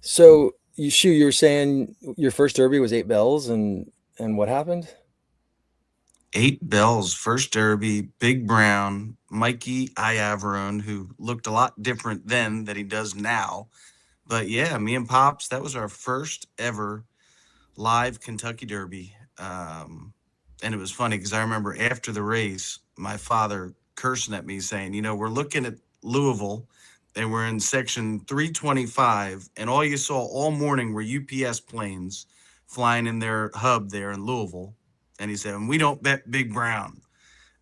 So you were saying your first Derby was 8 bells, and what happened? 8 bells, first Derby, Big Brown, Mikey Iavarone, who looked a lot different then than he does now. But yeah, me and Pops, that was our first ever live Kentucky Derby. And it was funny because I remember after the race, my father cursing at me saying, we're looking at Louisville and we're in section 325, and all you saw all morning were UPS planes flying in their hub there in Louisville. And he said, and we don't bet Big Brown.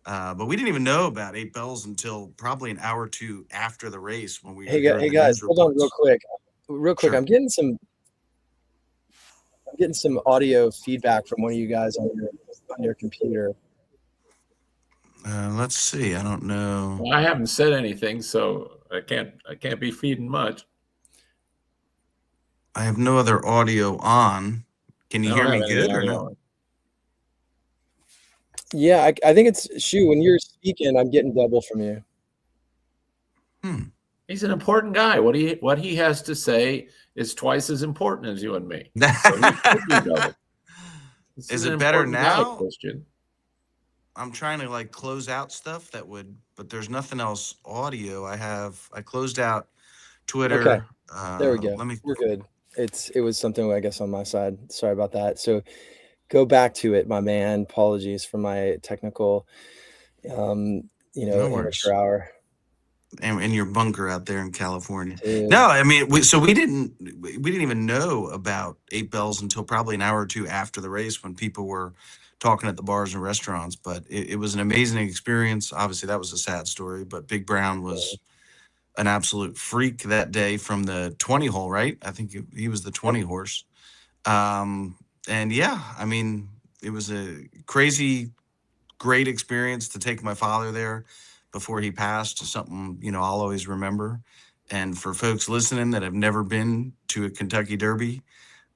But we didn't even know about 8 bells until probably an hour or two after the race when we Hey heard the guys, news hold on real reports. quick. Real quick, Sure. I'm getting some audio feedback from one of you guys on your computer. Let's see. I don't know. Well, I haven't said anything, so I can't be feeding much. I have no other audio on. Can you I hear don't me have any good or audio no? on. Yeah, I think it's Shoe. When you're speaking, I'm getting double from you. He's an important guy. What he has to say is twice as important as you and me. So he should be double. Is it better now? Christian. I'm trying to like close out stuff but there's nothing else audio. I closed out Twitter. Okay, there we go. Let me. We're good. It was something, I guess, on my side. Sorry about that. So go back to it, my man. Apologies for my technical, No worries. amateur hour. In your bunker out there in California. Dude. No, I mean, we didn't even know about 8 bells until probably an hour or two after the race when people were talking at the bars and restaurants. But it was an amazing experience. Obviously, that was a sad story, but Big Brown was an absolute freak that day from the 20 hole, right? I think he was the 20 horse. And yeah, I mean, it was a crazy, great experience to take my father there before he passed. Something, I'll always remember. And for folks listening that have never been to a Kentucky Derby,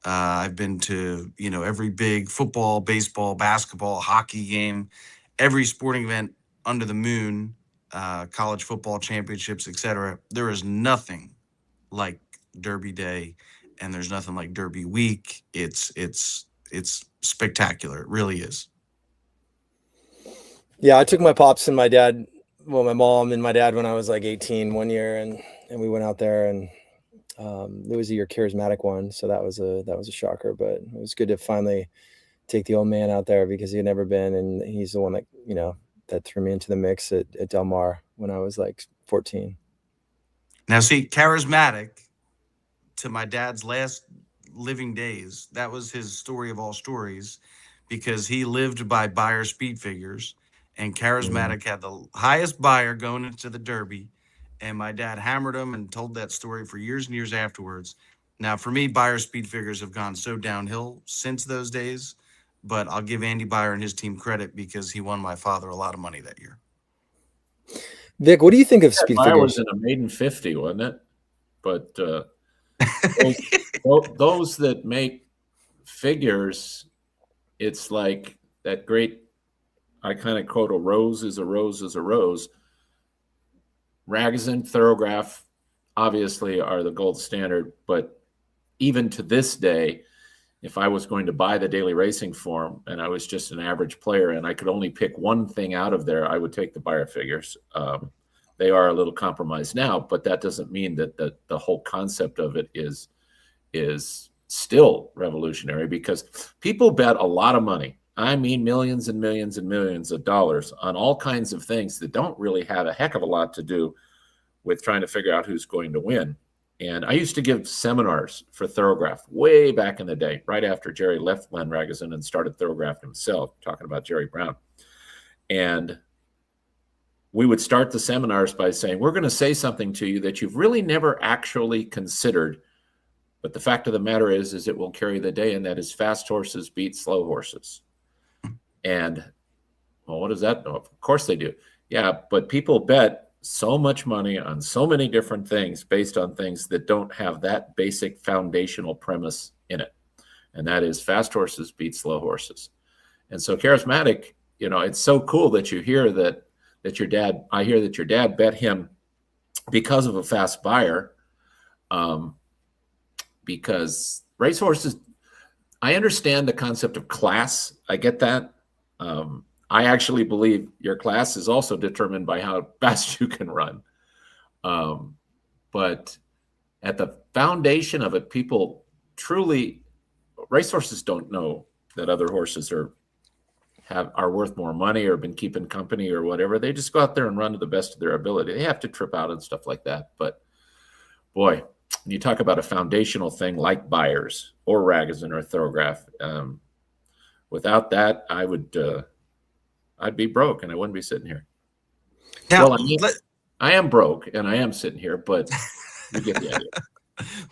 I've been to, every big football, baseball, basketball, hockey game, every sporting event under the moon, college football championships, etc. There is nothing like Derby Day, and there's nothing like Derby Week. It's spectacular. It really is. Yeah, I took my pops and my dad, my mom and my dad when I was like 18 one year, and we went out there, and it was a year charismatic one, so that was a shocker, but it was good to finally take the old man out there because he had never been, and he's the one that that threw me into the mix at Del Mar when I was like 14. Now, see, charismatic to my dad's last living days, that was his story of all stories because he lived by buyer speed figures, and charismatic had the highest buyer going into the Derby. And my dad hammered him and told that story for years and years afterwards. Now, for me, buyer speed figures have gone so downhill since those days, but I'll give Andy Byer and his team credit because he won my father a lot of money that year. Vic, what do you think of speed figures? I was in a maiden 50, wasn't it? But those that make figures, it's like that great, I kind of quote, a rose is a rose is a rose. Ragozin, Thoroughgraph, obviously are the gold standard, but even to this day, if I was going to buy the daily racing form and I was just an average player and I could only pick one thing out of there, I would take the buyer figures. They are a little compromised now, but that doesn't mean that the whole concept of it is still revolutionary because people bet a lot of money. I mean, millions and millions and millions of dollars on all kinds of things that don't really have a heck of a lot to do with trying to figure out who's going to win. And I used to give seminars for Thoroughgraph way back in the day, right after Jerry left Len Ragozin and started Thoroughgraph himself, talking about Jerry Brown. And we would start the seminars by saying, we're going to say something to you that you've really never actually considered. But the fact of the matter is it will carry the day, and that is fast horses beat slow horses. And, well, what does that know? Of course they do. Yeah, but people bet so much money on so many different things based on things that don't have that basic foundational premise in it. And that is fast horses beat slow horses. And so charismatic, it's so cool that you hear that your dad, I hear that your dad bet him because of a fast buyer. because racehorses, I understand the concept of class. I get that. I actually believe your class is also determined by how fast you can run. But at the foundation of it, people truly, racehorses don't know that other horses are worth more money or been keeping company or whatever. They just go out there and run to the best of their ability. They have to trip out and stuff like that. But boy, when you talk about a foundational thing like buyers or Ragozin or Thoroughgraph, without that, I'd be broke and I wouldn't be sitting here. Now, well, I am broke and I am sitting here, but you get the idea.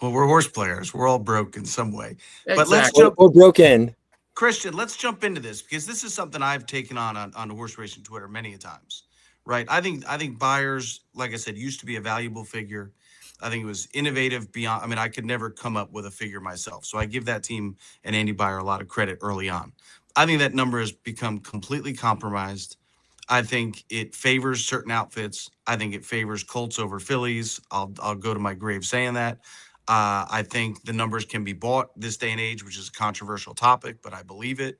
Well, we're horse players. We're all broke in some way. Exactly. But let's jump. We're broken. Christian, let's jump into this because this is something I've taken on horse racing Twitter many a times, right? I think buyers, like I said, used to be a valuable figure. I think it was innovative beyond. I mean, I could never come up with a figure myself, so I give that team and Andy Byer a lot of credit early on. I think that number has become completely compromised. I think it favors certain outfits. I think it favors Colts over fillies. I'll go to my grave saying that. I think the numbers can be bought this day and age, which is a controversial topic, but I believe it.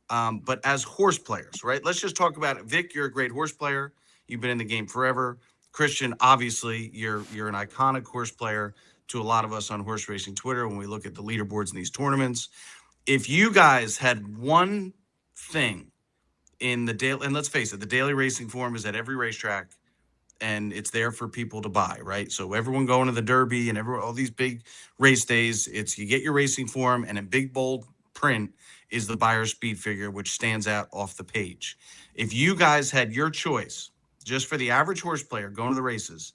But as horse players, right? Let's just talk about it. Vic, you're a great horse player. You've been in the game forever. Christian, obviously, you're an iconic horse player to a lot of us on horse racing Twitter when we look at the leaderboards in these tournaments. If you guys had one thing in the daily, and let's face it, the daily racing form is at every racetrack. And it's there for people to buy, right? So everyone going to the Derby and all these big race days, it's you get your racing form and in big bold print is the buyer speed figure, which stands out off the page. If you guys had your choice, just for the average horse player going to the races,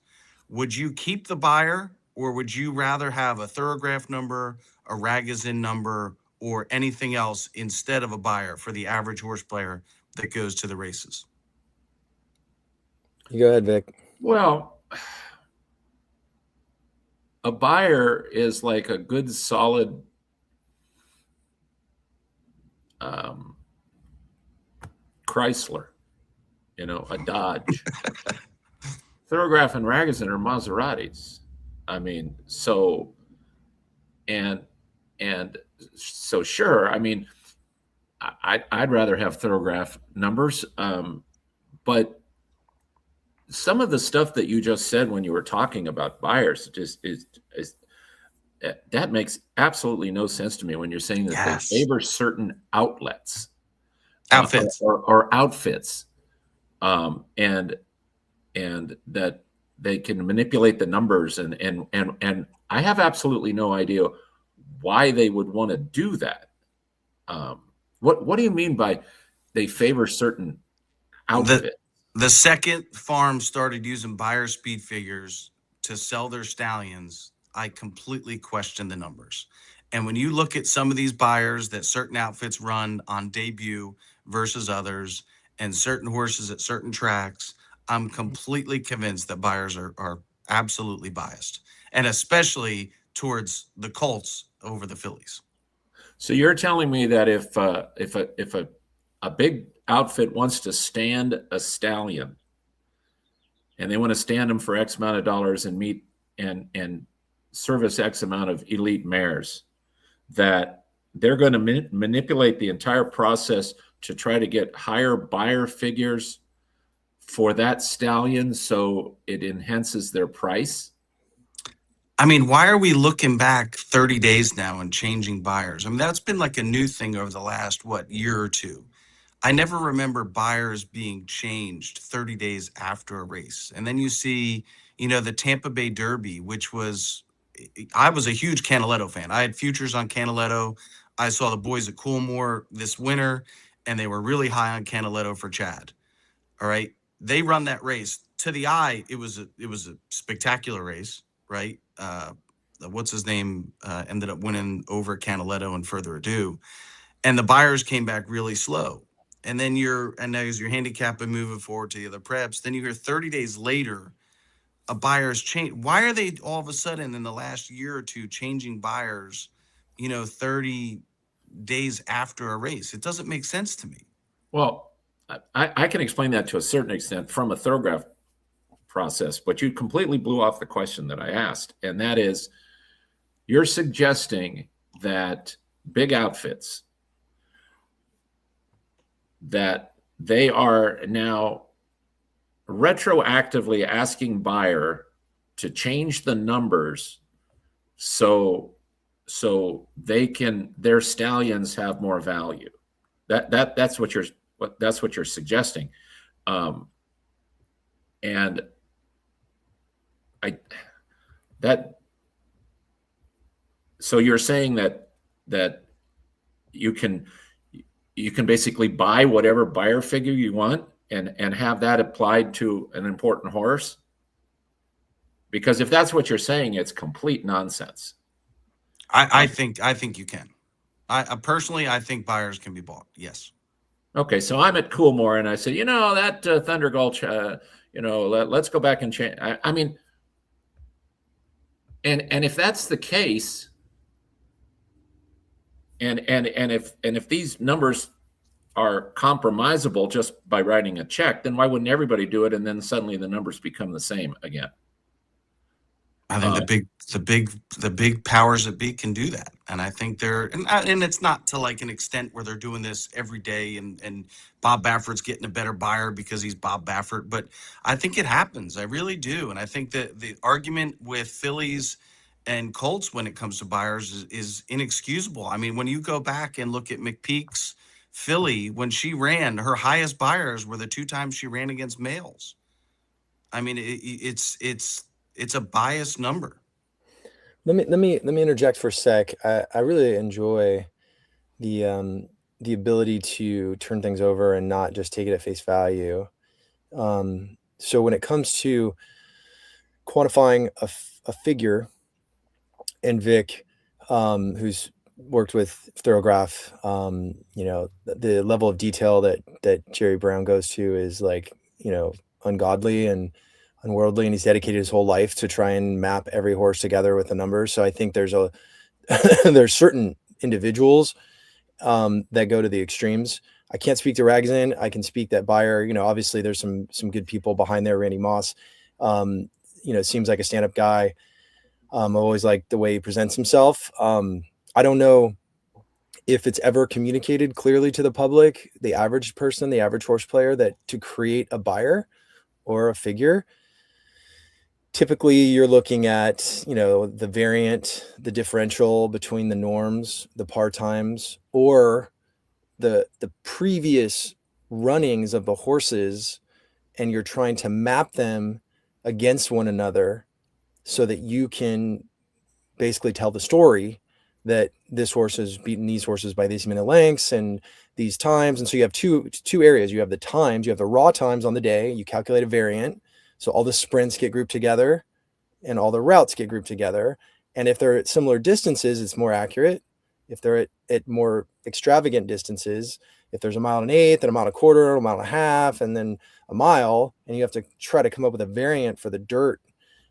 would you keep the buyer or would you rather have a Thoroughgraph number, a Ragozin number, or anything else instead of a buyer for the average horse player that goes to the races? You go ahead, Vic. Well, a buyer is like a good, solid Chrysler, a Dodge. Thoroughgraph and Ragozin are Maseratis. I mean, so sure. I mean, I'd rather have Thoroughgraph numbers, but some of the stuff that you just said when you were talking about buyers just is that makes absolutely no sense to me when you're saying that Yes. they favor certain outfits, or outfits, and that they can manipulate the numbers and I have absolutely no idea why they would want to do that. What do you mean by they favor certain outfits? The second farms started using buyer speed figures to sell their stallions, I completely questioned the numbers. And when you look at some of these buyers that certain outfits run on debut versus others and certain horses at certain tracks, I'm completely convinced that buyers are absolutely biased, and especially towards the Colts over the fillies. So you're telling me that if a big outfit wants to stand a stallion and they want to stand him for X amount of dollars and meet and service X amount of elite mares, that they're going to manipulate the entire process to try to get higher buyer figures for that stallion so it enhances their price? I mean, why are we looking back 30 days now and changing buyers? I mean, that's been like a new thing over the last, year or two. I never remember buyers being changed 30 days after a race. And then you see, the Tampa Bay Derby, which I was a huge Canaletto fan. I had futures on Canaletto. I saw the boys at Coolmore this winter, and they were really high on Canaletto for Chad. All right. They run that race. To the eye, it was a spectacular race, right? What's his name ended up winning over Canaletto and Further Ado. And the buyers came back really slow. And then as you're handicapping moving forward to the other preps, then you hear 30 days later, a buyer's change. Why are they all of a sudden in the last year or two changing buyers, 30 days after a race? It doesn't make sense to me. Well, I can explain that to a certain extent from a Thoroughgraph process, but you completely blew off the question that I asked. And that is, you're suggesting that big outfits, that they are now retroactively asking buyer to change the numbers so their stallions have more value. That's what you're suggesting. And so you're saying that you can basically buy whatever buyer figure you want and have that applied to an important horse? Because if that's what you're saying, it's complete nonsense. I think you can. I personally, I think buyers can be bought. Yes. Okay, so I'm at Coolmore and I said, that Thunder Gulch, let's go back and change. I mean, and if that's the case, and if these numbers are compromisable just by writing a check, then why wouldn't everybody do it? And then suddenly the numbers become the same again. I think the big powers that be can do that, and I think and it's not to like an extent where they're doing this every day, and Bob Baffert's getting a better buyer because he's Bob Baffert, but I think it happens. I really do, and I think that the argument with fillies and colts when it comes to buyers is inexcusable. I mean, when you go back and look at McPeak's filly, when she ran, her highest buyers were the 2 times she ran against males. I mean, it's a biased number. Let me interject for a sec. I really enjoy the ability to turn things over and not just take it at face value. So when it comes to quantifying a figure, and Vic, who's worked with Thoroughgraph, the level of detail that Jerry Brown goes to is like, ungodly and unworldly, and he's dedicated his whole life to try and map every horse together with the numbers. So I think there's certain individuals that go to the extremes. I can't speak to Ragzin. I can speak that buyer, obviously there's some good people behind there. Randy Moss, seems like a stand-up guy. I always like the way he presents himself. I don't know if it's ever communicated clearly to the public, the average person, the average horse player, that to create a buyer or a figure, typically you're looking at, the variant, the differential between the norms, the par times, or the previous runnings of the horses, and you're trying to map them against one another so that you can basically tell the story that this horse has beaten these horses by these minute lengths and these times. And so you have two areas. You have the times, you have the raw times on the day, you calculate a variant. So all the sprints get grouped together and all the routes get grouped together. And if they're at similar distances, it's more accurate. If they're at more extravagant distances, if there's a 1.1 miles, then a 1.25 miles, a 1.5 miles, and then a mile, and you have to try to come up with a variant for the dirt.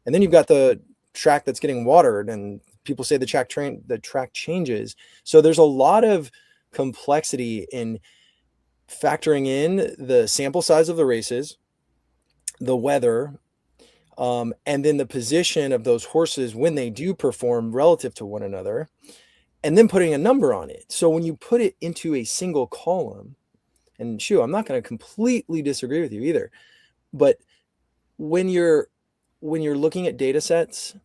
And then you've got the track that's getting watered, and people say the track changes. So there's a lot of complexity in factoring in the sample size of the races, the weather, and then the position of those horses when they do perform relative to one another, and then putting a number on it. So when you put it into a single column, and Shoe, I'm not going to completely disagree with you either, but when you're looking at data sets,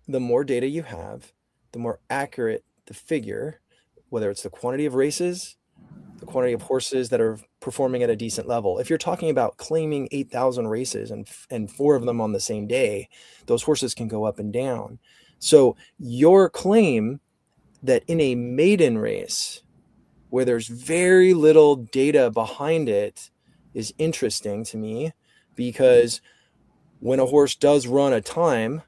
the more data you have, the more accurate the figure, whether it's the quantity of races, the quantity of horses that are performing at a decent level. If you're talking about claiming 8,000 races and 4 of them on the same day, those horses can go up and down. So your claim that in a maiden race where there's very little data behind it is interesting to me, because when a horse does run a time,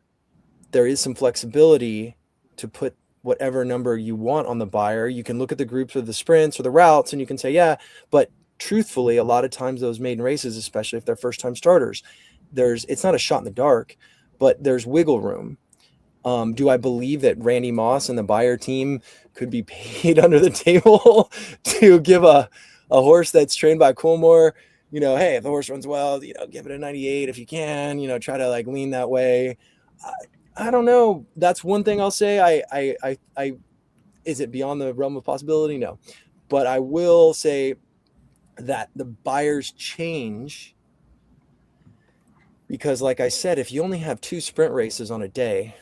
there is some flexibility to put whatever number you want on the buyer. You can look at the groups of the sprints or the routes and you can say, yeah, but truthfully, a lot of times those maiden races, especially if they're first time starters, it's not a shot in the dark, but there's wiggle room. Do I believe that Randy Moss and the buyer team could be paid under the table to give a horse that's trained by Coolmore, hey, if the horse runs well, give it a 98 if you can, try to like lean that way. I don't know. That's one thing I'll say. I is it beyond the realm of possibility? No, but I will say that the buyers change because, like I said, if you only have 2 sprint races on a day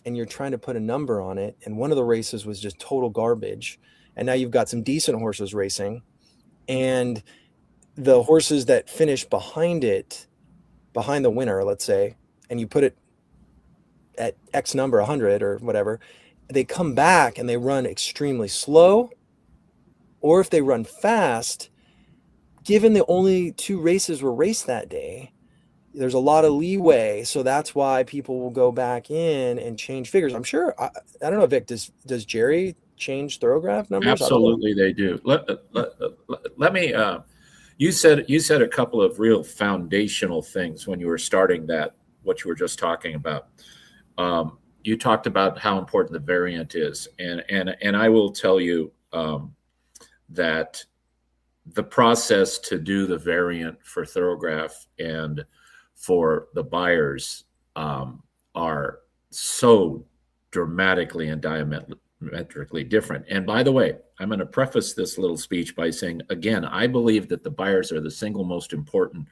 and you're trying to put a number on it, and one of the races was just total garbage, and now you've got some decent horses racing, and the horses that finish behind it, behind the winner, let's say, and you put it at X number, 100 or whatever, they come back and they run extremely slow, or if they run fast, given the only 2 races were raced that day, there's a lot of leeway. So that's why people will go back in and change figures. I'm sure. I don't know, Vic, does Jerry change thoroughgraph numbers? Absolutely, they do. Let me. You said a couple of real foundational things when you were starting that. What you were just talking about. You talked about how important the variant is, and I will tell you that the process to do the variant for thoroughgraph and for the buyers are so dramatically and diametrically different. And by the way, I'm going to preface this little speech by saying, again, I believe that the buyers are the single most important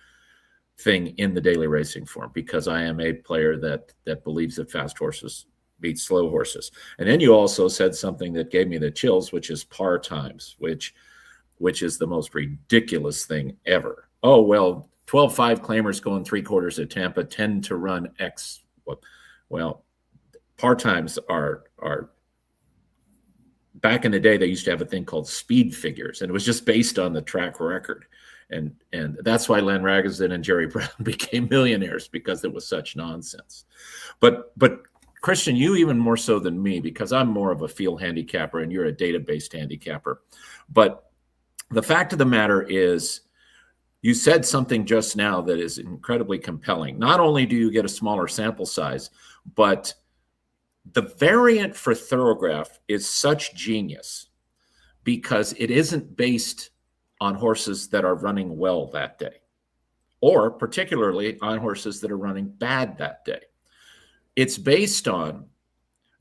thing in the daily racing form, because I am a player that believes that fast horses beat slow horses. And then you also said something that gave me the chills, which is par times, which is the most ridiculous thing ever. Oh, well, 12-5 claimers going 3/4 at Tampa tend to run X. Well, par times are back in the day, they used to have a thing called speed figures, and it was just based on the track record. And that's why Len Ragozin and Jerry Brown became millionaires, because it was such nonsense. But Christian, you even more so than me, because I'm more of a field handicapper and you're a data-based handicapper. But the fact of the matter is, you said something just now that is incredibly compelling. Not only do you get a smaller sample size, but the variant for thoroughgraph is such genius because it isn't based on horses that are running well that day, or particularly on horses that are running bad that day. It's based on,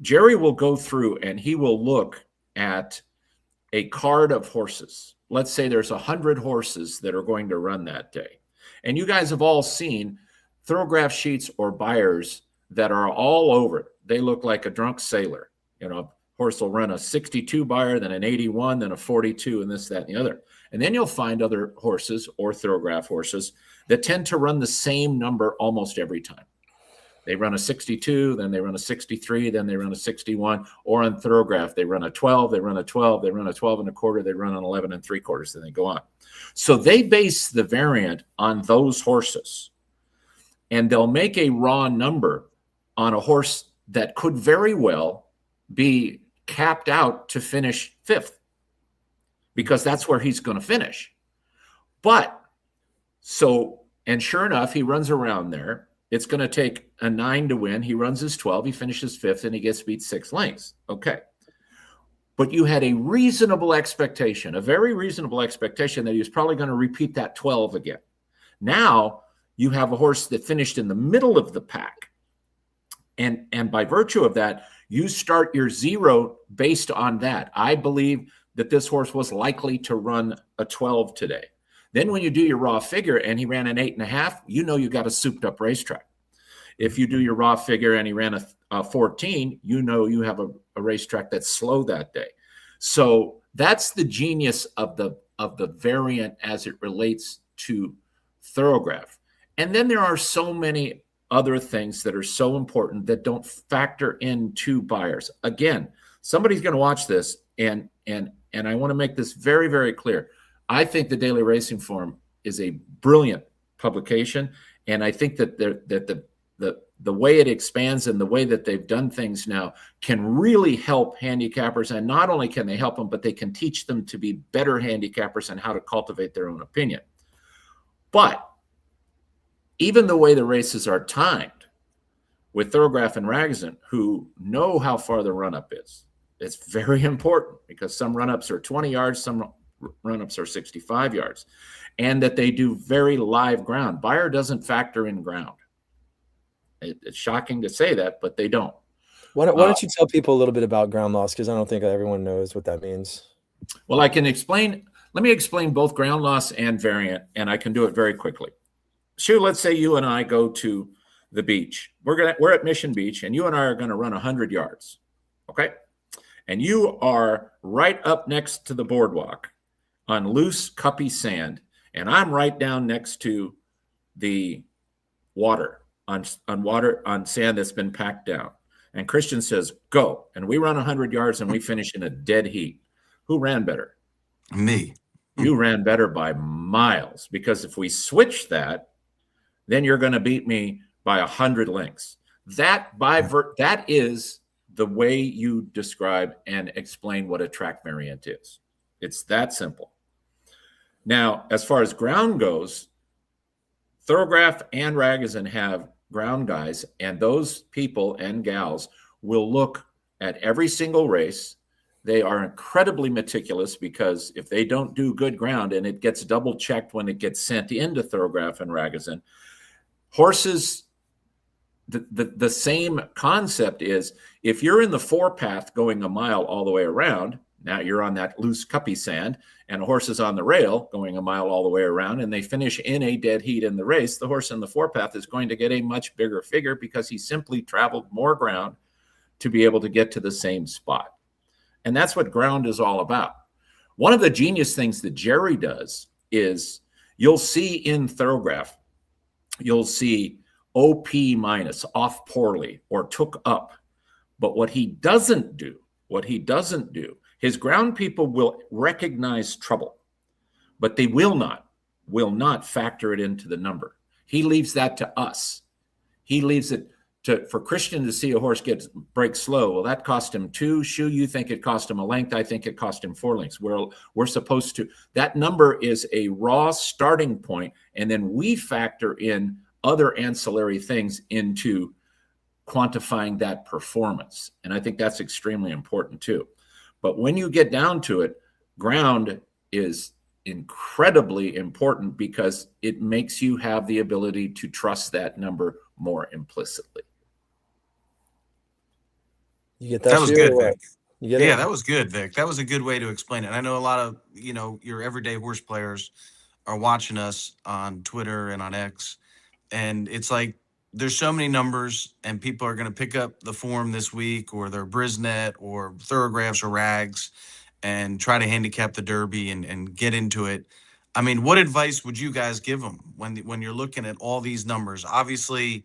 Jerry will go through and he will look at a card of horses. Let's say there's 100 horses that are going to run that day. And you guys have all seen thoroughgraph sheets or buyers that are all over it. They look like a drunk sailor. You know, horse will run a 62 buyer, then an 81, then a 42, and this, that, and the other. And then you'll find other horses or thoroughgraph horses that tend to run the same number almost every time. They run a 62, then they run a 63, then they run a 61, or on thoroughgraph, they run a 12, they run a 12, they run a 12 1/4, they run an 11 3/4, then they go on. So they base the variant on those horses, and they'll make a raw number on a horse that could very well be capped out to finish 5th, because that's where he's going to finish. But so, and sure enough, he runs around there. It's going to take a 9 to win. He runs his 12, he finishes 5th, and he gets beat 6 lengths. Okay. But you had a reasonable expectation, a very reasonable expectation that he was probably going to repeat that 12 again. Now you have a horse that finished in the middle of the pack. And by virtue of that, you start your zero based on that. I believe that this horse was likely to run a 12 today. Then when you do your raw figure and he ran an 8.5, you know you got a souped up racetrack. If you do your raw figure and he ran a 14, you know you have a racetrack that's slow that day. So that's the genius of the variant as it relates to thoroughgraph. And then there are so many other things that are so important that don't factor into buyers. Again, somebody's going to watch this, and I want to make this very, very clear. I think the Daily Racing Form is a brilliant publication, and I think that the way it expands and the way that they've done things now can really help handicappers. And not only can they help them, but they can teach them to be better handicappers and how to cultivate their own opinion. But even the way the races are timed with Thoroughgraph and Ragozin, who know how far the run-up is, it's very important, because some run-ups are 20 yards, some run-ups are 65 yards, and that they do very live ground. Buyer doesn't factor in ground. It's shocking to say that, but they don't. Why don't you tell people a little bit about ground loss? Because I don't think everyone knows what that means. Well, I can explain. Let me explain both ground loss and variant, and I can do it very quickly. Shoe, let's say you and I go to the beach. We're at Mission Beach, and you and I are going to run 100 yards, okay? And you are right up next to the boardwalk on loose, cuppy sand, and I'm right down next to the water on sand that's been packed down. And Christian says, go. And we run 100 yards and we finish in a dead heat. Who ran better? Me. You ran better by miles, because if we switch that, then you're going to beat me by 100 lengths. That is the way you describe and explain what a track variant is. It's that simple. Now, as far as ground goes, Thoroughgraph and Ragozin have ground guys, and those people and gals will look at every single race. They are incredibly meticulous, because if they don't do good ground, and it gets double checked when it gets sent into Thoroughgraph and Ragozin, horses, the same concept is, if you're in the forepath going a mile all the way around, now you're on that loose cuppy sand, and a horse is on the rail going a mile all the way around, and they finish in a dead heat in the race, the horse in the forepath is going to get a much bigger figure, because he simply traveled more ground to be able to get to the same spot. And that's what ground is all about. One of the genius things that Jerry does is, you'll see in Thoroughgraph, you'll see OP minus, off poorly, or took up. But what he doesn't do, his ground people will recognize trouble, but they will not factor it into the number. He leaves that to us. He leaves it for Christian to see a horse break slow. Well, that cost him 2. Shoe, you think it cost him a length. I think it cost him 4 lengths. We're supposed to, that number is a raw starting point, and then we factor in other ancillary things into quantifying that performance. And I think that's extremely important too. But when you get down to it, ground is incredibly important, because it makes you have the ability to trust that number more implicitly. You get that? That was good, Vic. You get Yeah, it? that was good, Vic. That was a good way to explain it. And I know a lot of, your everyday horse players are watching us on Twitter and on X. And it's like, there's so many numbers, and people are going to pick up the form this week, or their Brisnet or Thoroughgraphs or Rags, and try to handicap the Derby and get into it. I mean, what advice would you guys give them when you're looking at all these numbers? Obviously,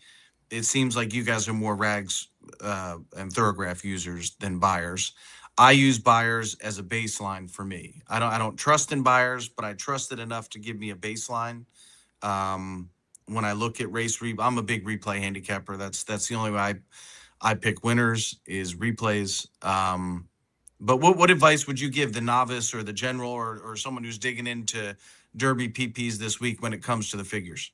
it seems like you guys are more Rags and Thoroughgraph users than buyers. I use buyers as a baseline for me. I don't trust in buyers, but I trust it enough to give me a baseline. When I look at I'm a big replay handicapper. That's the only way I pick winners, is replays. But what advice would you give the novice or the general, or someone who's digging into Derby PPs this week when it comes to the figures?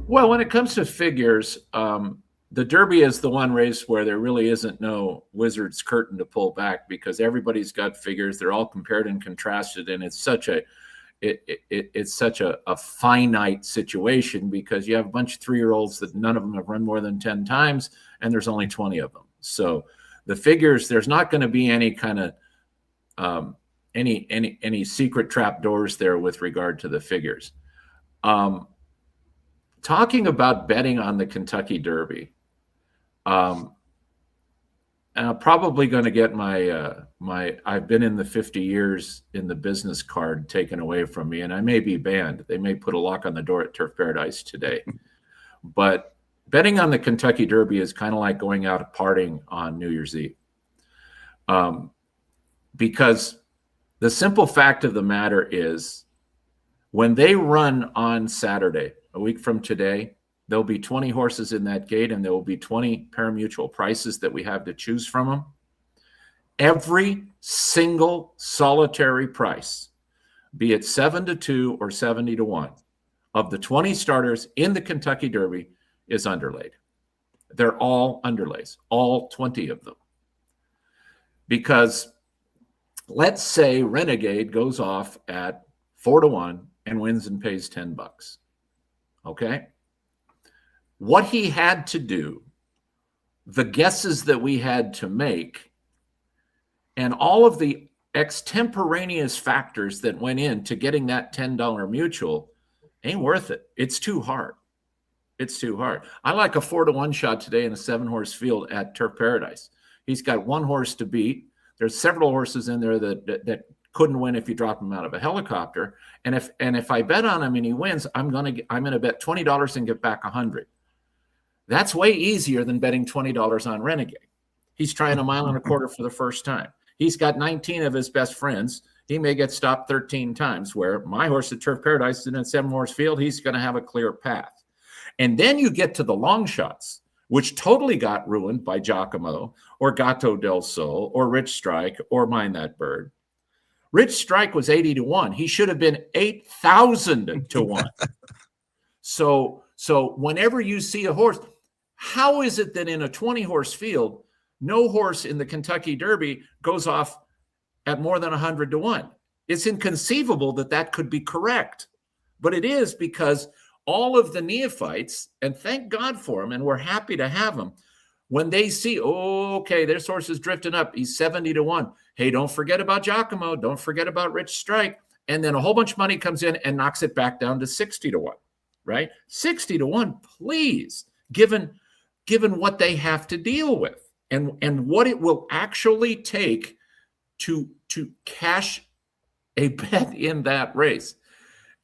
Well, when it comes to figures, the Derby is the one race where there really isn't no wizard's curtain to pull back, because everybody's got figures. They're all compared and contrasted, and it's such a finite situation, because you have a bunch of 3-year-olds that none of them have run more than 10 times, and there's only 20 of them. So the figures, there's not going to be any kind of any secret trap doors there with regard to the figures. Talking about betting on the Kentucky Derby, I'm probably going to get my I've been in the 50 years in the business card taken away from me, and I may be banned. They may put a lock on the door at Turf Paradise today. But betting on the Kentucky Derby is kind of like going out partying on New Year's Eve. Because the simple fact of the matter is, when they run on Saturday, a week from today, there'll be 20 horses in that gate, and there will be 20 parimutuel prices that we have to choose from them. Every single solitary price, be it 7-2 or 70-1, of the 20 starters in the Kentucky Derby is underlaid. They're all underlays, all 20 of them. Because let's say Renegade goes off at 4-1 and wins and pays $10. Okay? what he had to do, the guesses that we had to make, and all of the extemporaneous factors that went into getting that $10 mutual ain't worth it. It's too hard. It's too hard. I like a 4-to-1 shot today in a 7-horse field at Turf Paradise. He's got 1 horse to beat. There's several horses in there that couldn't win if you drop him out of a helicopter. And if I bet on him and he wins, I'm gonna bet $20 and get back 100. That's way easier than betting $20 on Renegade. He's trying 1.25 miles for the first time. He's got 19 of his best friends. He may get stopped 13 times, where my horse at Turf Paradise is in a 7-horse field. He's going to have a clear path. And then you get to the long shots, which totally got ruined by Giacomo or Gato del Sol or Rich Strike or Mind That Bird. Rich Strike was 80-1. He should have been 8,000-1. So whenever you see a horse, how is it that in a 20-horse field, no horse in the Kentucky Derby goes off at more than 100-1? It's inconceivable that that could be correct. But it is, because all of the neophytes, and thank God for them, and we're happy to have them, when they see, oh, okay, this horse is drifting up, he's 70-1. Hey, don't forget about Giacomo. Don't forget about Rich Strike. And then a whole bunch of money comes in and knocks it back down to 60-1, right? 60-1, please, given what they have to deal with and what it will actually take to cash a bet in that race.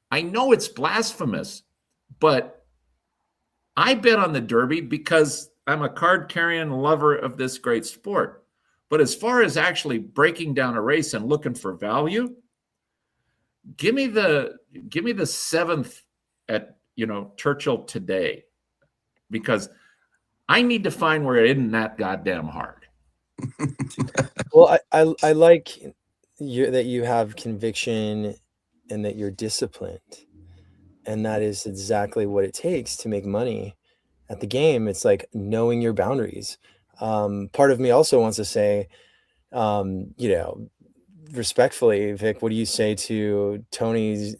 I know it's blasphemous, but I bet on the Derby because I'm a card-carrying lover of this great sport. But as far as actually breaking down a race and looking for value, give me the 7th at Churchill today, because I need to find where it isn't that goddamn hard. Well, I like that you have conviction and that you're disciplined, and that is exactly what it takes to make money at the game. It's like knowing your boundaries. Part of me also wants to say, respectfully, Vic, what do you say to Tony's,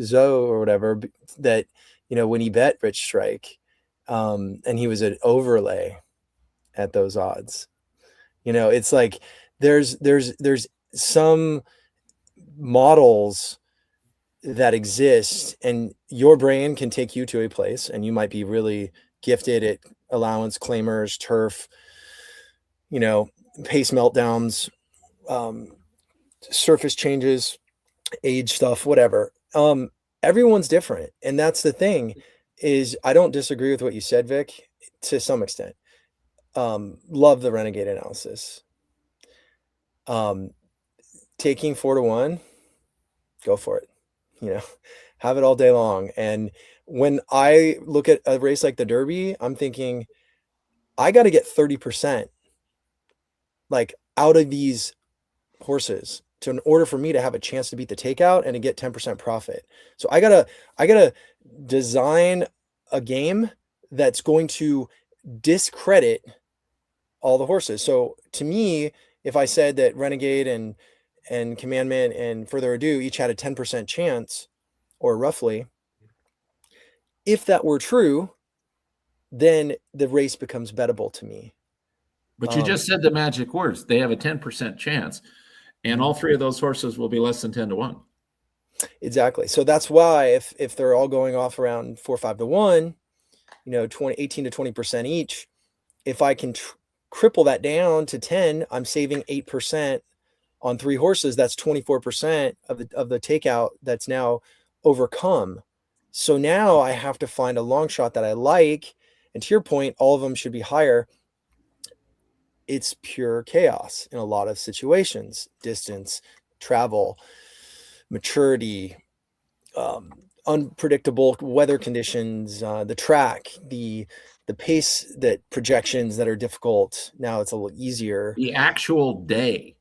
Zoe or whatever, that, when he bet Rich Strike, and he was an overlay at those odds, it's like, there's some models that exist, and your brain can take you to a place, and you might be really gifted at allowance, claimers, turf, pace meltdowns, surface changes, age stuff, whatever. Everyone's different. And that's the thing, is I don't disagree with what you said, Vic, to some extent. Love the Renegade analysis. Taking 4-1, go for it. Have it all day long. And when I look at a race like the Derby, I'm thinking, I got to get 30% like out of these horses in order for me to have a chance to beat the takeout and to get 10% profit. So I gotta design a game that's going to discredit all the horses. So to me, if I said that Renegade and Commandment and Further Ado each had a 10% chance, or roughly, if that were true, then the race becomes bettable to me. But you just said the magic words. They have a 10% chance, and all 3 of those horses will be less than 10-1. Exactly. So that's why if they're all going off around 4 or 5-1, 18 to 20% each, if I can cripple that down to 10, I'm saving 8% on 3 horses. That's 24% of the takeout that's now overcome. So now I have to find a long shot that I like. And to your point, all of them should be higher. It's pure chaos in a lot of situations: distance, travel, maturity, unpredictable weather conditions, the track, the pace, that projections that are difficult. Now it's a little easier. The actual day.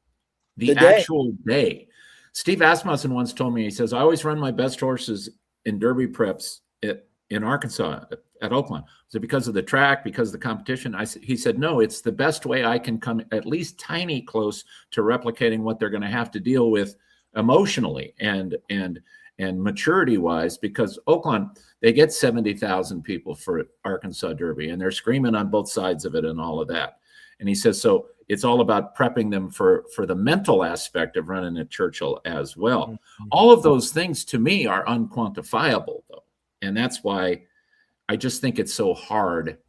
The actual day. Steve Asmussen once told me, he says, I always run my best horses in Derby preps in Arkansas at Oakland. Is it because of the track, because of the competition? He said, no, it's the best way I can come at least tiny close to replicating what they're going to have to deal with emotionally and and maturity wise, because Oakland, they get 70,000 people for Arkansas Derby, and they're screaming on both sides of it and all of that. And he says, so it's all about prepping them for the mental aspect of running at Churchill as well. Mm-hmm. All of those things to me are unquantifiable, though. And that's why I just think it's so hard.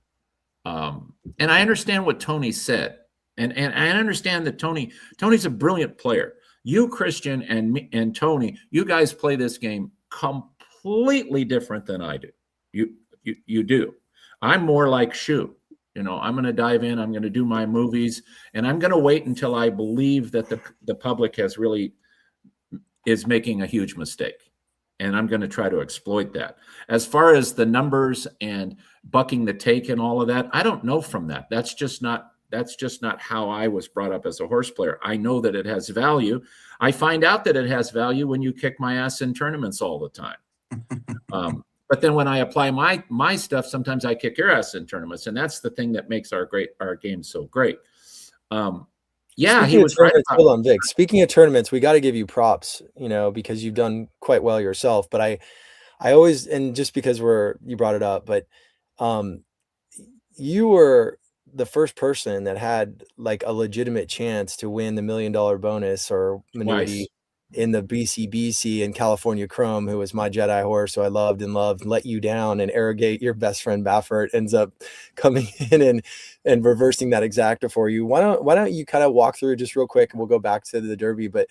And I understand what Tony said. And I understand that Tony's a brilliant player. You, Christian, and me, and Tony, you guys play this game completely different than I do. You do. I'm more like Shoe. You know, I'm going to dive in. I'm going to do my movies, and I'm going to wait until I believe that the public is making a huge mistake, and I'm going to try to exploit that. As far as the numbers and bucking the take and all of that, I don't know from that. That's just not how I was brought up as a horse player. I know that it has value. I find out that it has value when you kick my ass in tournaments all the time. But then when I apply my stuff, sometimes I kick your ass in tournaments, and that's the thing that makes our game so great. Yeah, he was right about. Hold on, Vic. Speaking of tournaments, we got to give you props, you know, because you've done quite well yourself. But I always, and just because you brought it up, but you were the first person that had like a legitimate chance to win the $1 million bonus or annuity in the BCBC and California Chrome, who was my Jedi horse, who I loved, let you down, and Arrogate, your best friend Baffert, ends up coming in and reversing that exacta for you. Why don't you kind of walk through just real quick, and we'll go back to the Derby, but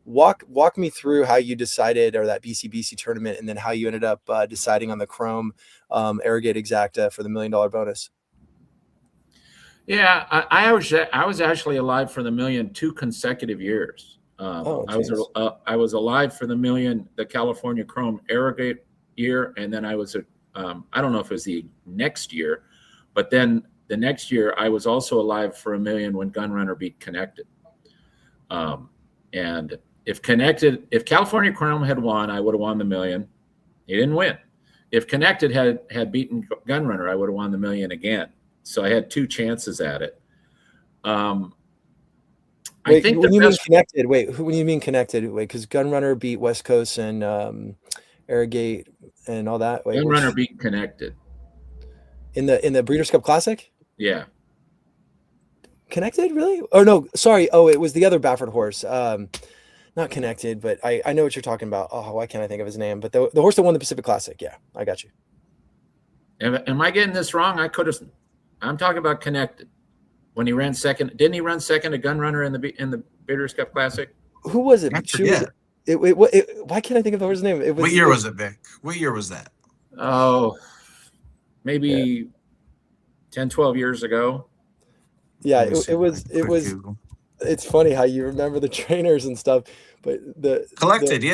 walk me through how you decided, or that BCBC tournament, and then how you ended up deciding on the Chrome Arrogate exacta for the $1 million bonus. Yeah, I was actually alive for the $1 million 2 consecutive years. I was alive for the $1 million, the California Chrome Arrogate year, and then I was I don't know if it was the next year, but then the next year I was also alive for $1 million when Gunrunner beat Connected. And if California Chrome had won, I would have won the $1 million. He didn't win. If Connected had beaten Gunrunner, I would have won the $1 million again. So I had 2 chances at it. I think when you mean Connected, when you mean Connected, because Gunrunner beat West Coast and Arrogate and all that. Gunrunner beat Connected in the Breeders' Cup Classic. Yeah. Connected, really? Oh no, sorry. Oh, it was the other Baffert horse. Not Connected, but I know what you're talking about. Oh, why can't I think of his name? But the horse that won the Pacific Classic. Yeah, I got you. Am I getting this wrong? I'm talking about Connected. When he ran second, didn't he run second to Gunrunner in the Breeders' Cup Classic? Who was it? Why can't I think of the horse's name? What year was it, Vic? What year was that? Oh, maybe 10, 12 years ago. Yeah, it was. Google. It's funny how you remember the trainers and stuff, but Collected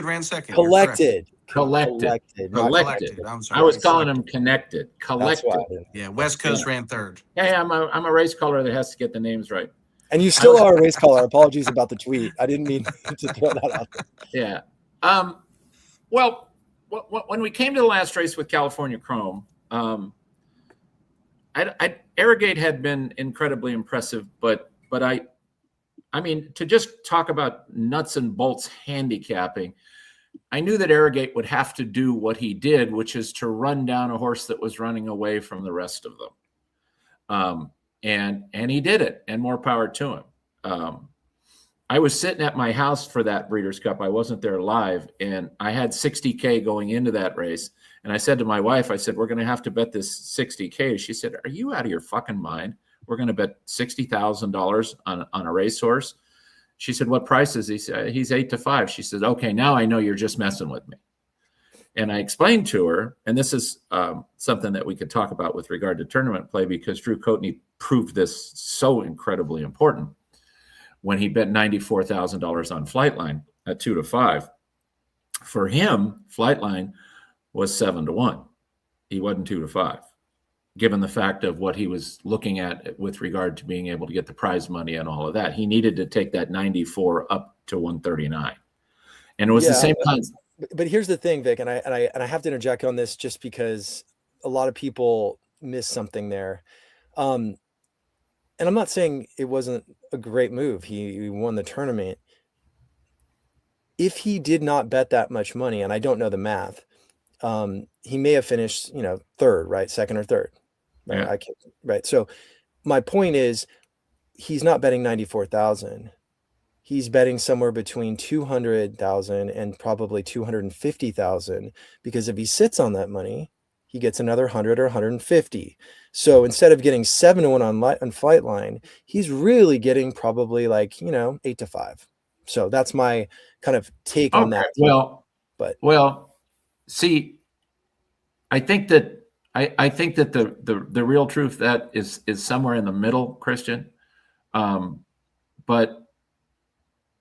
ran second. Collected. I'm sorry. I was calling him Connected. Collected. Yeah, West Coast ran third. Yeah, I'm a race caller that has to get the names right. And you still are a race caller. Apologies about the tweet. I didn't mean to throw that out there. Yeah. Well, when we came to the last race with California Chrome, Arrogate had been incredibly impressive, but I mean, to just talk about nuts and bolts handicapping, I knew that Arrogate would have to do what he did, which is to run down a horse that was running away from the rest of them. And he did it, and more power to him. I was sitting at my house for that Breeders' Cup. I wasn't there live, and I had $60K going into that race. And I said to my wife, I said, we're going to have to bet this $60K. She said, are you out of your fucking mind? We're going to bet $60,000 on a racehorse. She said, what price is he? He's 8-5. She said, okay, now I know you're just messing with me. And I explained to her, and this is something that we could talk about with regard to tournament play, because Drew Coatney proved this so incredibly important when he bet $94,000 on Flightline at 2-5. For him, Flightline was 7-1. He wasn't 2-5, given the fact of what he was looking at with regard to being able to get the prize money and all of that. He needed to take that 94 up to 139. And it was the same kind. But here's the thing, Vic, and I have to interject on this just because a lot of people miss something there. And I'm not saying it wasn't a great move. He won the tournament. if he did not bet that much money, and I don't know the math, he may have finished, third, right? Second or third, right? Yeah. Right. So my point is, he's not betting 94,000. He's betting somewhere between 200,000 and probably 250,000, because if he sits on that money, he gets another 100 or 150. So instead of getting 7-1 on flight line, he's really getting probably like, 8-5. So that's my kind of take on that. Well, see, I think that the real truth that is somewhere in the middle, Christian. But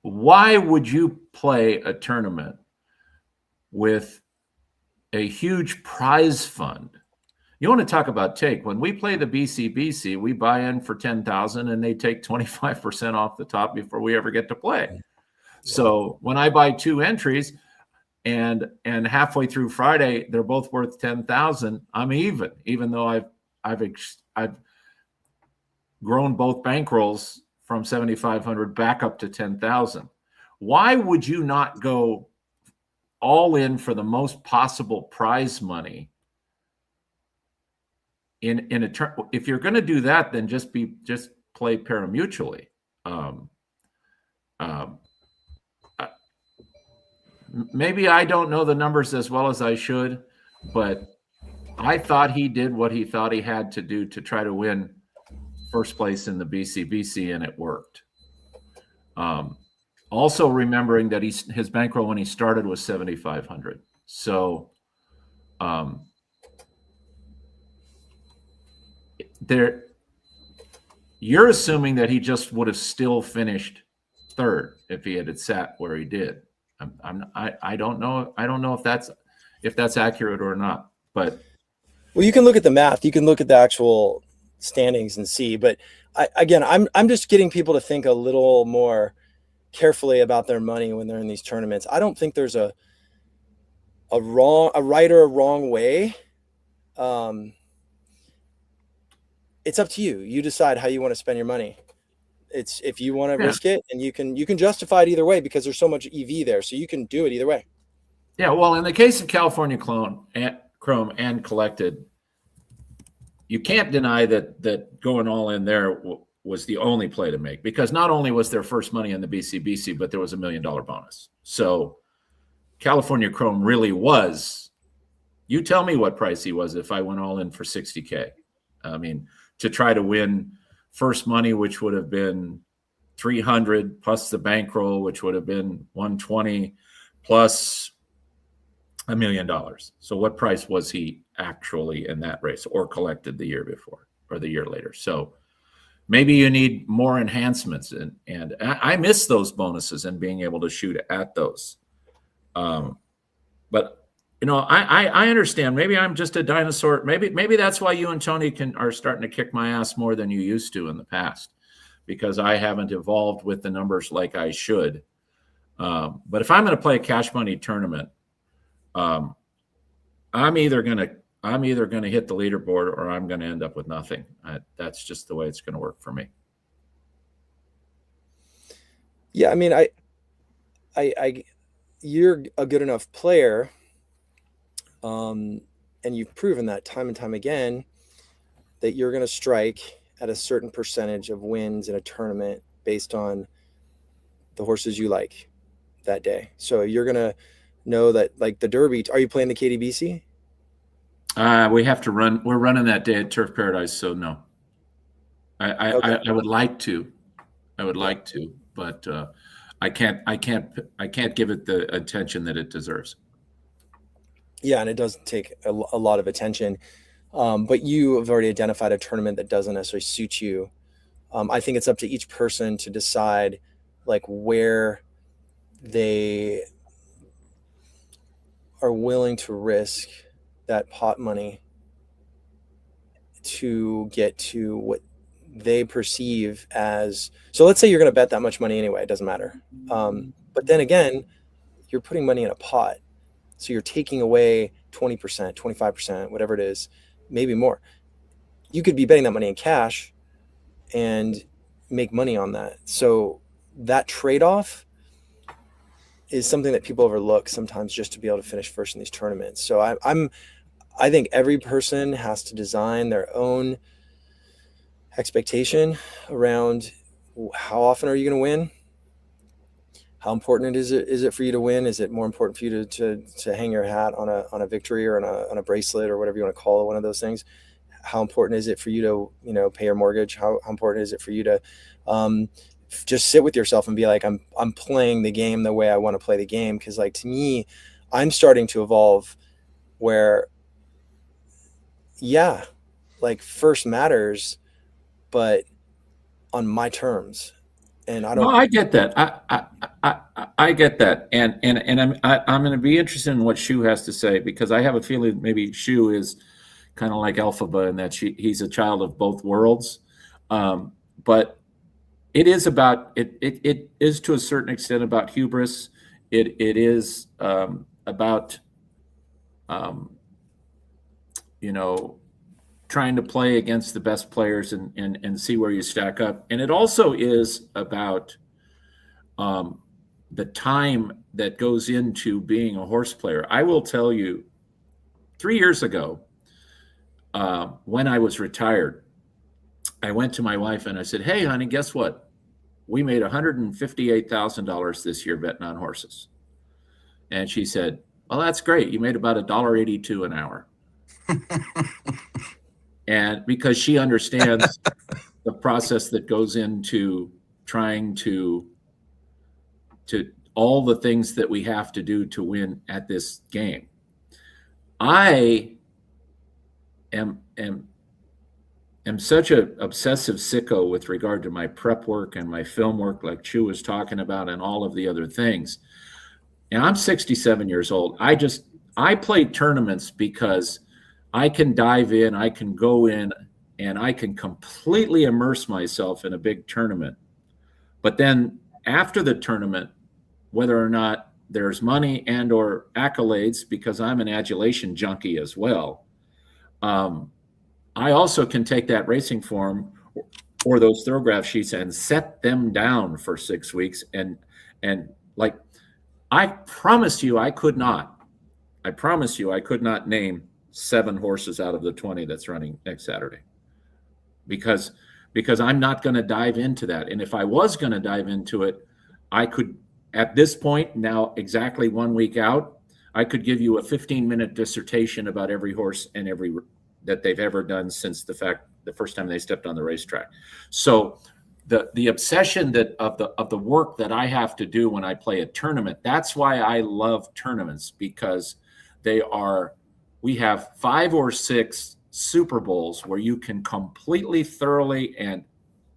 why would you play a tournament with a huge prize fund? You want to talk about take. When we play the BCBC, we buy in for 10,000 and they take 25% off the top before we ever get to play. So when I buy 2 entries and halfway through Friday, they're both worth 10,000, I'm even though I've grown both bankrolls from 7,500 back up to 10,000. Why would you not go all in for the most possible prize money in a turn? If you're going to do that, then just play pari-mutually. Maybe I don't know the numbers as well as I should, but I thought he did what he thought he had to do to try to win first place in the BCBC, and it worked. Also remembering that his bankroll when he started was 7,500. So you're assuming that he just would have still finished third if he had sat where he did. I don't know. I don't know if that's accurate or not. But well, you can look at the math. You can look at the actual standings and see. But I'm just getting people to think a little more carefully about their money when they're in these tournaments. I don't think there's a right or a wrong way. It's up to you. You decide how you want to spend your money. It's if you want to risk it, and you can justify it either way, because there's so much EV there, so you can do it either way. Yeah, well, in the case of California Chrome and Collected, you can't deny that going all in there was the only play to make, because not only was there first money in the BCBC, but there was $1 million bonus. So California Chrome really was. You tell me what price he was if I went all in for 60K. I mean, to try to win first money, which would have been 300 plus the bankroll, which would have been 120 plus $1 million. So what price was he actually in that race, or collected the year before or the year later? So maybe you need more enhancements, and I miss those bonuses and being able to shoot at those. But I understand. Maybe I'm just a dinosaur. Maybe that's why you and Tony are starting to kick my ass more than you used to in the past, because I haven't evolved with the numbers like I should. But if I'm going to play a cash money tournament, I'm either going to hit the leaderboard, or I'm going to end up with nothing. That's just the way it's going to work for me. Yeah, I mean, you're a good enough player. And you've proven that time and time again, that you're going to strike at a certain percentage of wins in a tournament based on the horses you like that day. So you're going to know that, like the Derby. Are you playing the KDBC? We have to run. We're running that day at Turf Paradise. So no, I would like to. I would like to, but I can't give it the attention that it deserves. Yeah, and it does take a lot of attention. But you have already identified a tournament that doesn't necessarily suit you. I think it's up to each person to decide like where they are willing to risk that pot money to get to what they perceive as. So let's say you're going to bet that much money anyway, it doesn't matter. But then again, you're putting money in a pot. So you're taking away 20%, 25%, whatever it is, maybe more. You could be betting that money in cash and make money on that. So that trade-off is something that people overlook sometimes, just to be able to finish first in these tournaments. So I think every person has to design their own expectation around how often are you going to win? How important is it for you to win? Is it more important for you to hang your hat on a victory or on a bracelet or whatever you want to call it, one of those things? How important is it for you to, pay your mortgage? How important is it for you to just sit with yourself and be like, I'm playing the game the way I want to play the game? Because like, to me, I'm starting to evolve where, yeah, like first matters, but on my terms. And I don't. No, I get that. I get that, and I'm going to be interested in what Shoe has to say, because I have a feeling maybe Shoe is kind of like Elphaba in that he's a child of both worlds. But it is about it. It is to a certain extent about hubris. It is about trying to play against the best players and see where you stack up. And it also is about the time that goes into being a horse player. I will tell you, 3 years ago, when I was retired, I went to my wife and I said, "Hey, honey, guess what? We made $158,000 this year betting on horses." And she said, "Well, that's great. You made about $1.82 an hour." And because she understands the process that goes into trying to all the things that we have to do to win at this game. I am such an obsessive sicko with regard to my prep work and my film work, like Chu was talking about, and all of the other things. And I'm 67 years old. I play tournaments because I can dive in, I can go in, and I can completely immerse myself in a big tournament. But then after the tournament, whether or not there's money and or accolades, because I'm an adulation junkie as well, I also can take that racing form or those thoroughgraph sheets and set them down for 6 weeks. And like, I promise you I could not name 7 horses out of the 20 that's running next Saturday, because I'm not going to dive into that. And if I was going to dive into it, I could, at this point now, exactly 1 week out, I could give you a 15-minute dissertation about every horse and every that they've ever done since the first time they stepped on the racetrack. So the obsession of the work that I have to do when I play a tournament, that's why I love tournaments, because we have 5 or 6 Super Bowls where you can completely, thoroughly, and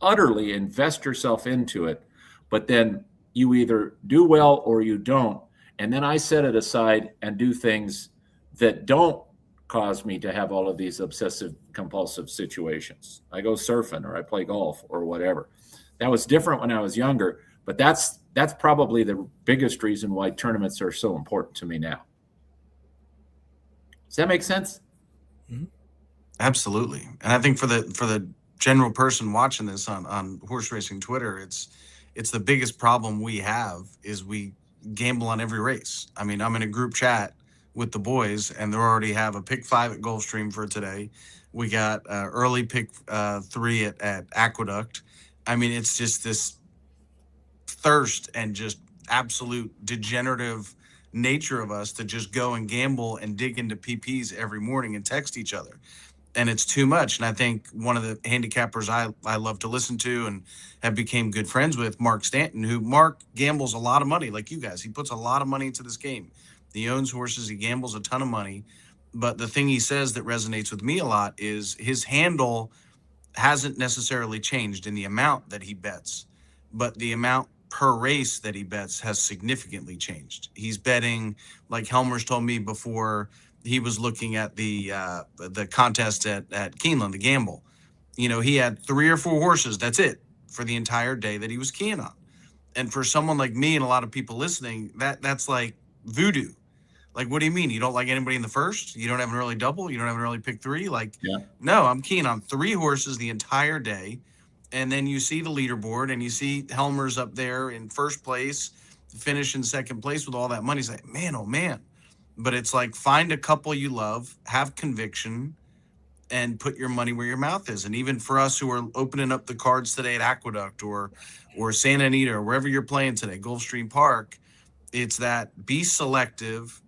utterly invest yourself into it, but then you either do well or you don't. And then I set it aside and do things that don't cause me to have all of these obsessive compulsive situations. I go surfing or I play golf or whatever. That was different when I was younger, but that's probably the biggest reason why tournaments are so important to me now. Does that make sense? Mm-hmm. Absolutely. And I think for the general person watching this on horse racing Twitter, it's the biggest problem we have is we gamble on every race. I mean, I'm in a group chat with the boys, and they already have a pick 5 at Gulfstream for today. We got early pick 3 at Aqueduct. I mean, it's just this thirst and just absolute degenerative nature of us to just go and gamble and dig into PPs every morning and text each other. And it's too much. And I think one of the handicappers I love to listen to and have became good friends with, Mark Stanton, Mark gambles a lot of money like you guys. He puts a lot of money into this game. He owns horses. He gambles a ton of money. But the thing he says that resonates with me a lot is his handle hasn't necessarily changed in the amount that he bets, but the amount per race that he bets has significantly changed. He's betting, like Hellmers told me before, he was looking at the contest at Keeneland, the gamble. He had 3 or 4 horses. That's it for the entire day that he was keying on. And for someone like me and a lot of people listening, that's like voodoo. Like, what do you mean? You don't like anybody in the first? You don't have an early double? You don't have an early pick 3? Like, yeah. No, I'm keen on 3 horses the entire day. And then you see the leaderboard and you see Hellmers up there in first place finish in second place with all that money. It's like, man, oh man. But it's like, find a couple you love, have conviction, and put your money where your mouth is. And even for us who are opening up the cards today at Aqueduct or Santa Anita or wherever you're playing today, Gulfstream Park, it's that be selective,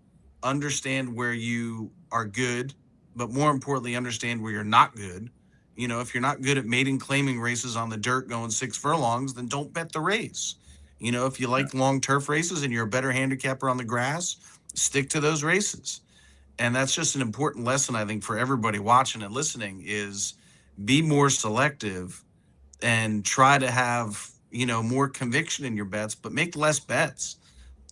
understand where you are good, but more importantly, understand where you're not good. You know, if you're not good at maiden claiming races on the dirt going 6 furlongs, then don't bet the race. You know, if you like long turf races and you're a better handicapper on the grass, stick to those races. And that's just an important lesson, I think, for everybody watching and listening, is be more selective and try to have, you know, more conviction in your bets, but make less bets.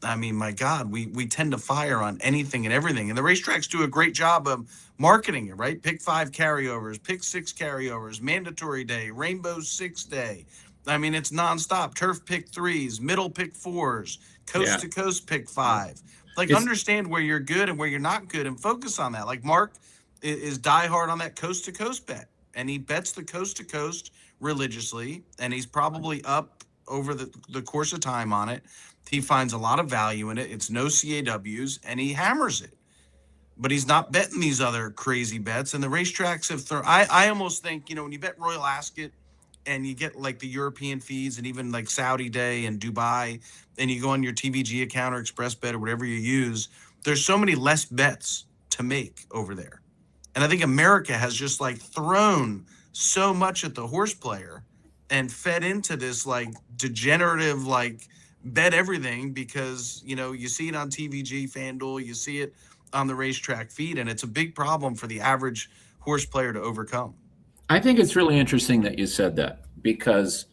I mean, my God, we tend to fire on anything and everything. And the racetracks do a great job of marketing it, right? Pick 5 carryovers, pick 6 carryovers, mandatory day, Rainbow 6 day. I mean, it's nonstop. Turf pick 3s, middle pick 4s, coast to coast pick 5. Like, understand where you're good and where you're not good and focus on that. Like, Mark is diehard on that coast to coast bet, and he bets the coast to coast religiously, and he's probably up over the course of time on it. He finds a lot of value in it. It's no CAWs, and he hammers it. But he's not betting these other crazy bets. And the racetracks have I almost think, you know, when you bet Royal Ascot and you get like the European fees and even like Saudi Day and Dubai, and you go on your TVG account or Express Bet or whatever you use, there's so many less bets to make over there. And I think America has just like thrown so much at the horse player and fed into this like degenerative, like bet everything because, you know, you see it on TVG, FanDuel, you see it on the racetrack feed, and it's a big problem for the average horse player to overcome. I think it's really interesting that you said that because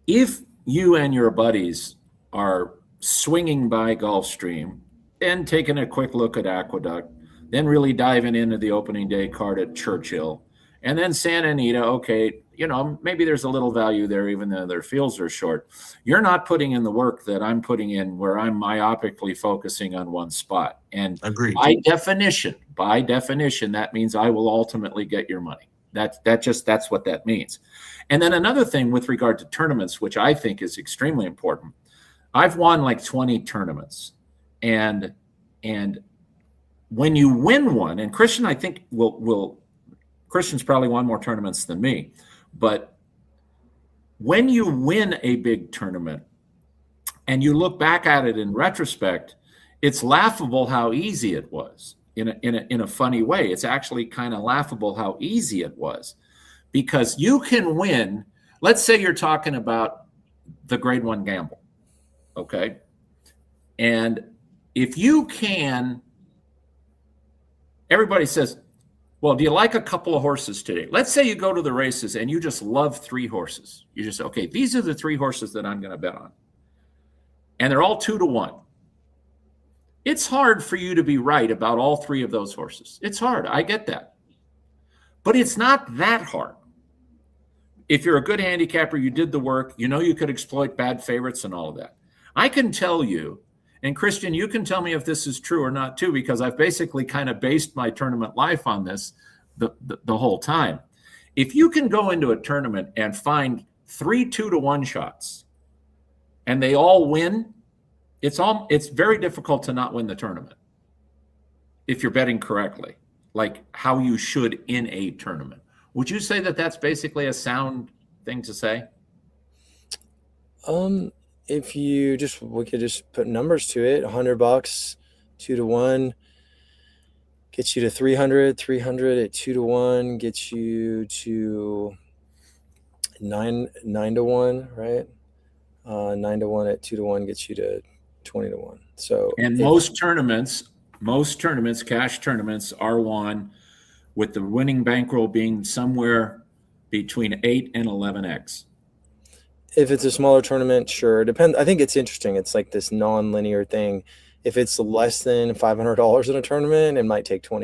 if you and your buddies are swinging by Gulfstream and taking a quick look at Aqueduct, then really diving into the opening day card at Churchill, and then Santa Anita, okay, you know, maybe there's a little value there even though their fields are short. You're not putting in the work that I'm putting in where I'm myopically focusing on one spot. And agreed. By definition, that means I will ultimately get your money. That's what that means. And then another thing with regard to tournaments, which I think is extremely important. I've won like 20 tournaments. And when you win one, and Christian, I think Christian's probably won more tournaments than me, but when you win a big tournament and you look back at it in retrospect, it's laughable how easy it was. In a funny way, it's actually kind of laughable how easy it was, because you can win. Let's say you're talking about the Grade 1 gamble, okay? And if you can, everybody says, well, do you like a couple of horses today? Let's say you go to the races and you just love 3 horses. You just, okay, these are the 3 horses that I'm going to bet on. And they're all 2 to 1. It's hard for you to be right about all 3 of those horses. It's hard. I get that. But it's not that hard. If you're a good handicapper, you did the work, you know you could exploit bad favorites and all of that. I can tell you, and Christian, you can tell me if this is true or not too, because I've basically kind of based my tournament life on this the whole time. If you can go into a tournament and find 3 2 to 1 shots and they all win, it's very difficult to not win the tournament if you're betting correctly, like how you should in a tournament. Would you say that that's basically a sound thing to say? If you we could just put numbers to it. $100, 2 to 1 gets you to 300. 300 at 2 to 1 gets you to 9 to 1, right? 9 to 1 at 2 to 1 gets you to 20 to 1. So, and most tournaments, cash tournaments, are won with the winning bankroll being somewhere between 8 and 11x. If it's a smaller tournament, sure. Depends. I think it's interesting. It's like this non-linear thing. If it's less than $500 in a tournament, it might take 15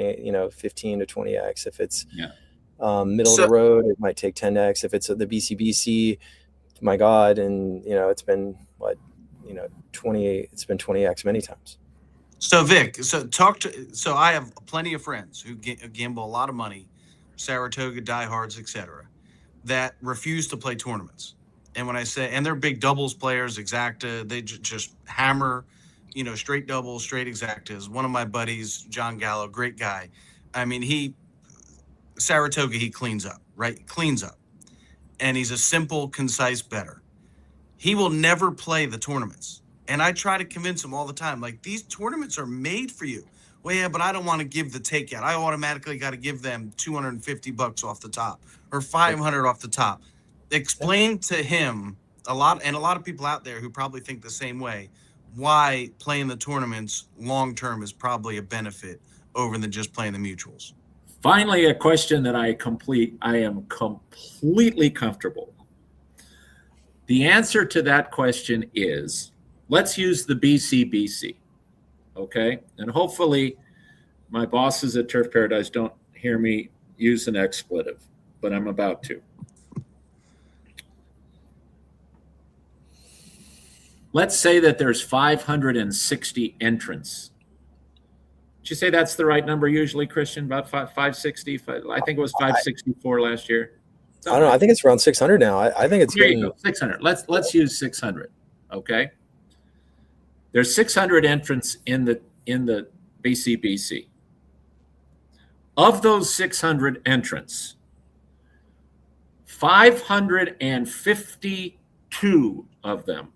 to 20x. If it's middle of the road, it might take 10x. If it's the BCBC, my God, and it's been 28. It's been 20x many times. So Vic, so I have plenty of friends who gamble a lot of money, Saratoga diehards, etc., that refuse to play tournaments. And when I say, and they're big doubles players, exacta, they just hammer, straight doubles, straight exactas. One of my buddies, John Gallo, great guy. I mean, Saratoga, he cleans up, right? Cleans up. And he's a simple, concise bettor. He will never play the tournaments. And I try to convince him all the time, like, these tournaments are made for you. Well, yeah, but I don't want to give the takeout. I automatically got to give them $250 off the top or 500 off the top. Explain to him a lot of people out there who probably think the same way, why playing the tournaments long-term is probably a benefit over than just playing the mutuals. Finally, a question that I am completely comfortable. The answer to that question is, let's use the BCBC, okay? And hopefully my bosses at Turf Paradise don't hear me use an expletive, but I'm about to. Let's say that there's 560 entrants. Did you say that's the right number usually, Christian? About 560? I think it was 564 last year. I don't know. I think it's around 600 now. I think it's Here you go, 600. Let's use 600. Okay. There's 600 entrants in the BCBC. Of those 600 entrants, 552 of them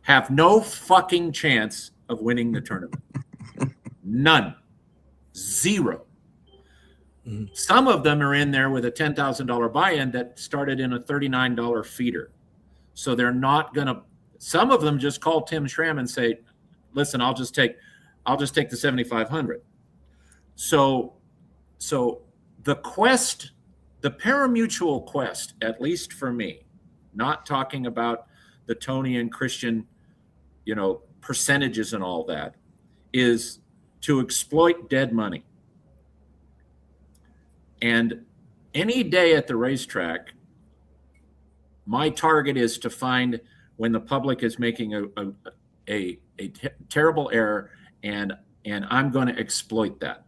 have no fucking chance of winning the tournament. None. Zero. Mm-hmm. Some of them are in there with a $10,000 buy-in that started in a $39 feeder. So they're not going to, some of them just call Tim Schramm and say, listen, I'll just take the 7,500. So the quest, the parimutuel quest, at least for me, not talking about the Tony and Christian, percentages and all that, is to exploit dead money. And any day at the racetrack, my target is to find when the public is making a terrible error, and I'm going to exploit that.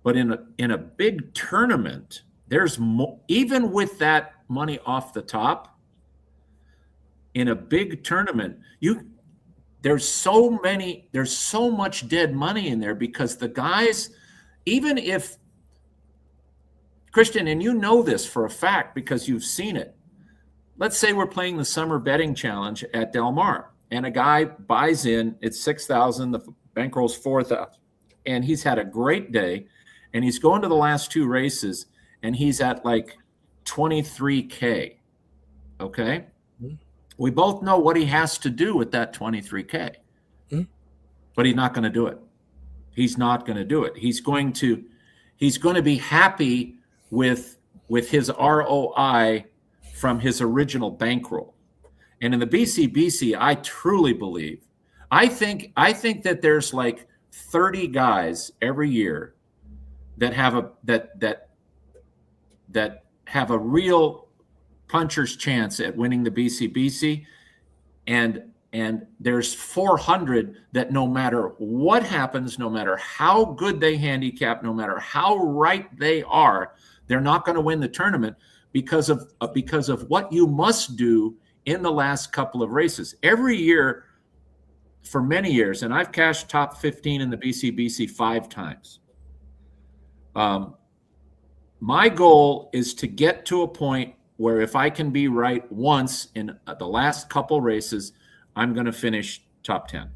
But in a big tournament, there's even with that money off the top, in a big tournament, there's so much dead money in there, because the guys, even if Christian, and you know this for a fact because you've seen it. Let's say we're playing the summer betting challenge at Del Mar, and a guy buys in, it's 6,000, the bankroll's 4,000, and he's had a great day, and he's going to the last two races, and he's at like 23K. Okay. Mm-hmm. We both know what he has to do with that 23K, but he's not going to do it. He's not going to do it. He's going to be happy with his ROI from his original bankroll. And in the BCBC, I truly believe, I think that there's like 30 guys every year that have a real puncher's chance at winning the BCBC, and there's 400 that no matter what happens, no matter how good they handicap, no matter how right they are, they're not going to win the tournament because of what you must do in the last couple of races. Every year for many years, and I've cashed top 15 in the BCBC 5 times. My goal is to get to a point where if I can be right once in the last couple races, I'm going to finish top 10.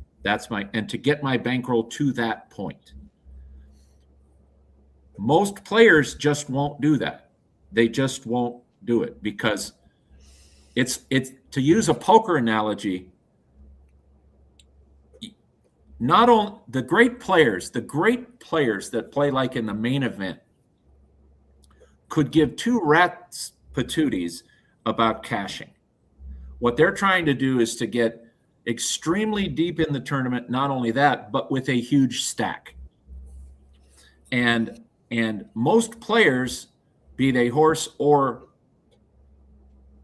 And to get my bankroll to that point. Most players just won't do that. They just won't do it because it's to use a poker analogy. Not only the great players that play like in the main event could give 2 rats patooties about cashing. What they're trying to do is to get extremely deep in the tournament. Not only that, but with a huge stack. And most players, be they horse or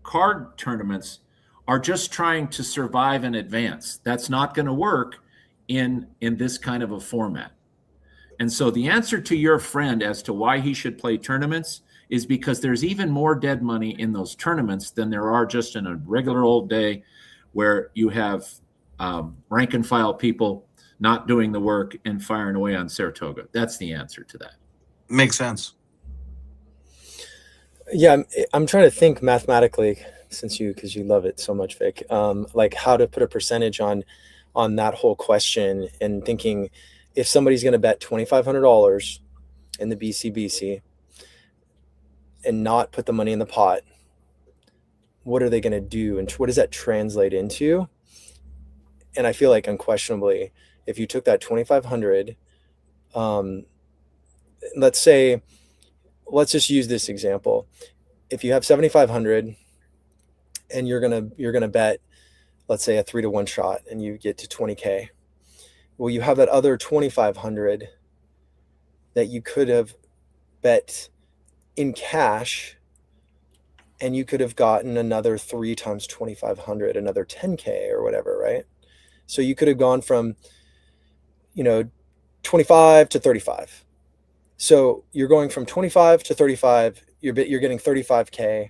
card tournaments, are just trying to survive and advance. That's not going to work in this kind of a format. And so the answer to your friend as to why he should play tournaments is because there's even more dead money in those tournaments than there are just in a regular old day where you have rank and file people not doing the work and firing away on Saratoga. That's the answer to that. Makes sense. Yeah, I'm trying to think mathematically, because you love it so much, Vic. Like how to put a percentage on that whole question, and thinking if somebody's going to bet $2,500 in the BCBC and not put the money in the pot, what are they going to do, and what does that translate into? And I feel like unquestionably, if you took that 2,500, let's just use this example. If you have 7,500 and you're gonna bet, let's say, a 3-to-1 shot, and you get to 20K, well, you have that other 2,500 that you could have bet in cash, and you could have gotten another 3 times 2,500, another 10K or whatever, right? So you could have gone from 25 to 35. So you're going from 25 to 35. You're getting 35K,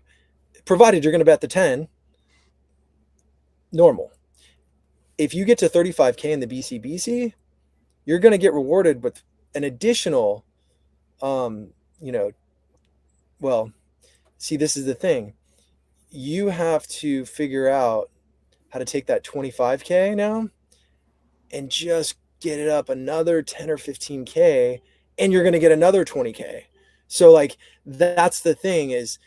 provided you're going to bet the 10. Normal. If you get to 35K in the BCBC, you're going to get rewarded with an additional, see, this is the thing. You have to figure out how to take that 25K now and just get it up another 10 or 15K, and you're going to get another 20K. So like, that's the thing is,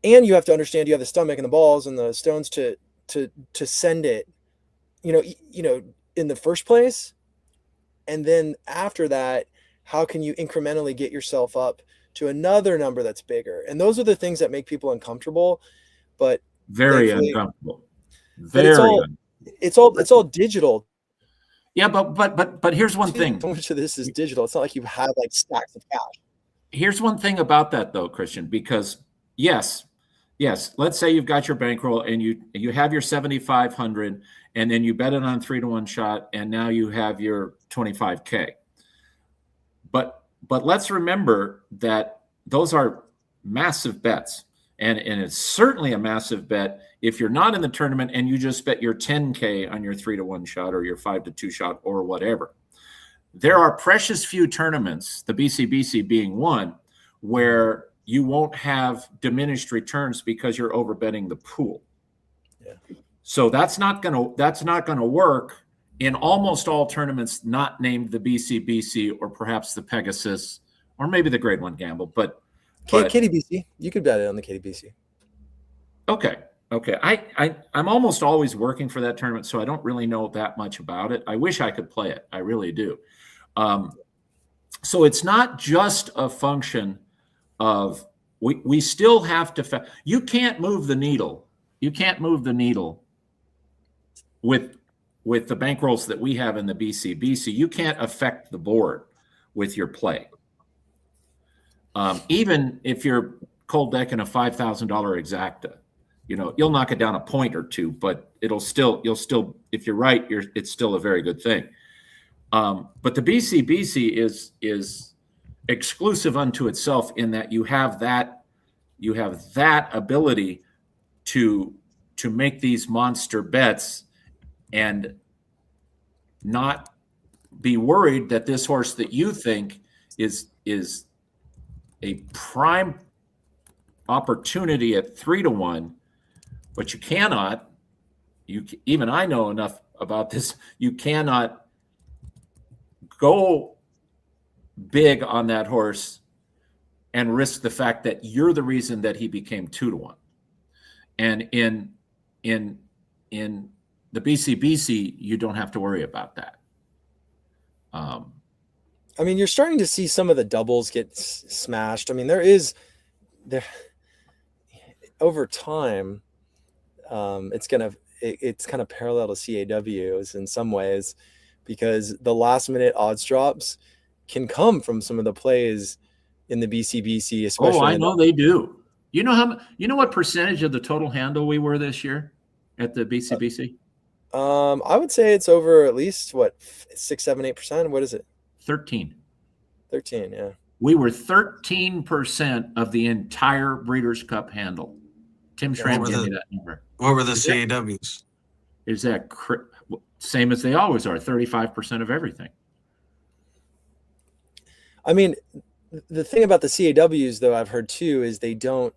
and you have to understand you have the stomach and the balls and the stones to send it, in the first place. And then after that, how can you incrementally get yourself up to another number that's bigger? And those are the things that make people uncomfortable, but very uncomfortable. It's all digital. Yeah, but here's one thing. So much of this is digital. It's not like you have like stacks of cash. Here's one thing about that though, Christian, because yes, let's say you've got your bankroll and you have your 7,500, and then you bet it on 3-to-1 shot, and now you have your 25K. But let's remember that those are massive bets. And it's certainly a massive bet if you're not in the tournament and you just bet your 10K on your 3-to-1 shot or your 5-to-2 shot or whatever. There are precious few tournaments, the BCBC being one, where you won't have diminished returns because you're overbetting the pool. Yeah. So that's not gonna work in almost all tournaments not named the BCBC or perhaps the Pegasus or maybe the Grade 1 Gamble, but KDBC, you could bet it on the KDBC. Okay. I'm almost always working for that tournament, so I don't really know that much about it. I wish I could play it. I really do. So it's not just a function of we still have to. You can't move the needle. You can't move the needle with the bankrolls that we have in the BCBC. You can't affect the board with your play. Even if you're cold decking a $5,000 exacta, you'll knock it down a point or two, but you'll still, if you're right, it's still a very good thing. But the BCBC is exclusive unto itself in that you have that ability to make these monster bets and not be worried that this horse that you think is a prime opportunity at 3-to-1, but you cannot, even I know enough about this, you cannot go big on that horse and risk the fact that you're the reason that he became 2-to-1. And in the BCBC, you don't have to worry about that. I mean, you're starting to see some of the doubles get smashed. I mean, there over time, it's kind of parallel to CAWs in some ways, because the last minute odds drops can come from some of the plays in the BCBC, especially. Oh, I know they do. You know what percentage of the total handle we were this year at the BCBC? I would say it's over at least 6, 7, 8%. What is it? 13. 13, yeah. We were 13% of the entire Breeders' Cup handle. Tim Schramm gave me that number. What were the CAWs? Is that same as they always are, 35% of everything? I mean, the thing about the CAWs, though, I've heard too, is they don't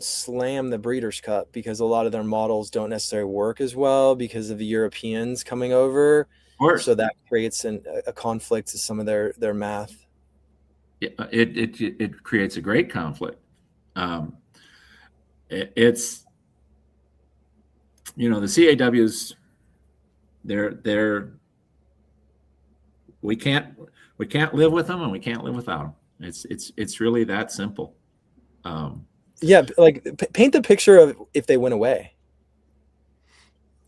slam the Breeders' Cup because a lot of their models don't necessarily work as well because of the Europeans coming over. So that creates a conflict to some of their math. It creates a great conflict. It's, you know, the CAWs, we can't live with them and we can't live without them. It's really that simple. Yeah, like paint the picture of if they went away.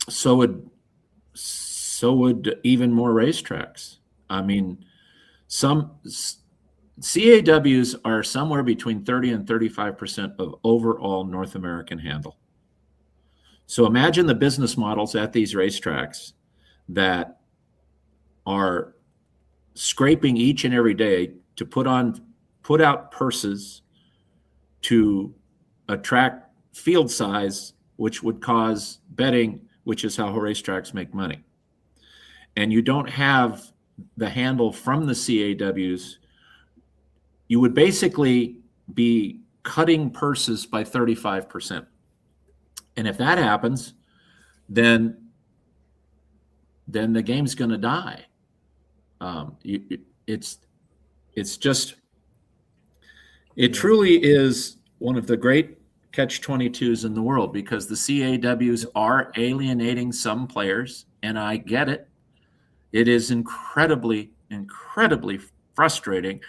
So would even more racetracks. I mean, some CAWs are somewhere between 30 and 35% of overall North American handle. So imagine the business models at these racetracks that are scraping each and every day to put out purses to attract field size, which would cause betting, which is how racetracks make money. And you don't have the handle from the CAWs, you would basically be cutting purses by 35%. And if that happens, then the game's going to die. It truly is one of the great catch-22s in the world because the CAWs are alienating some players, and I get it. It is incredibly, incredibly frustrating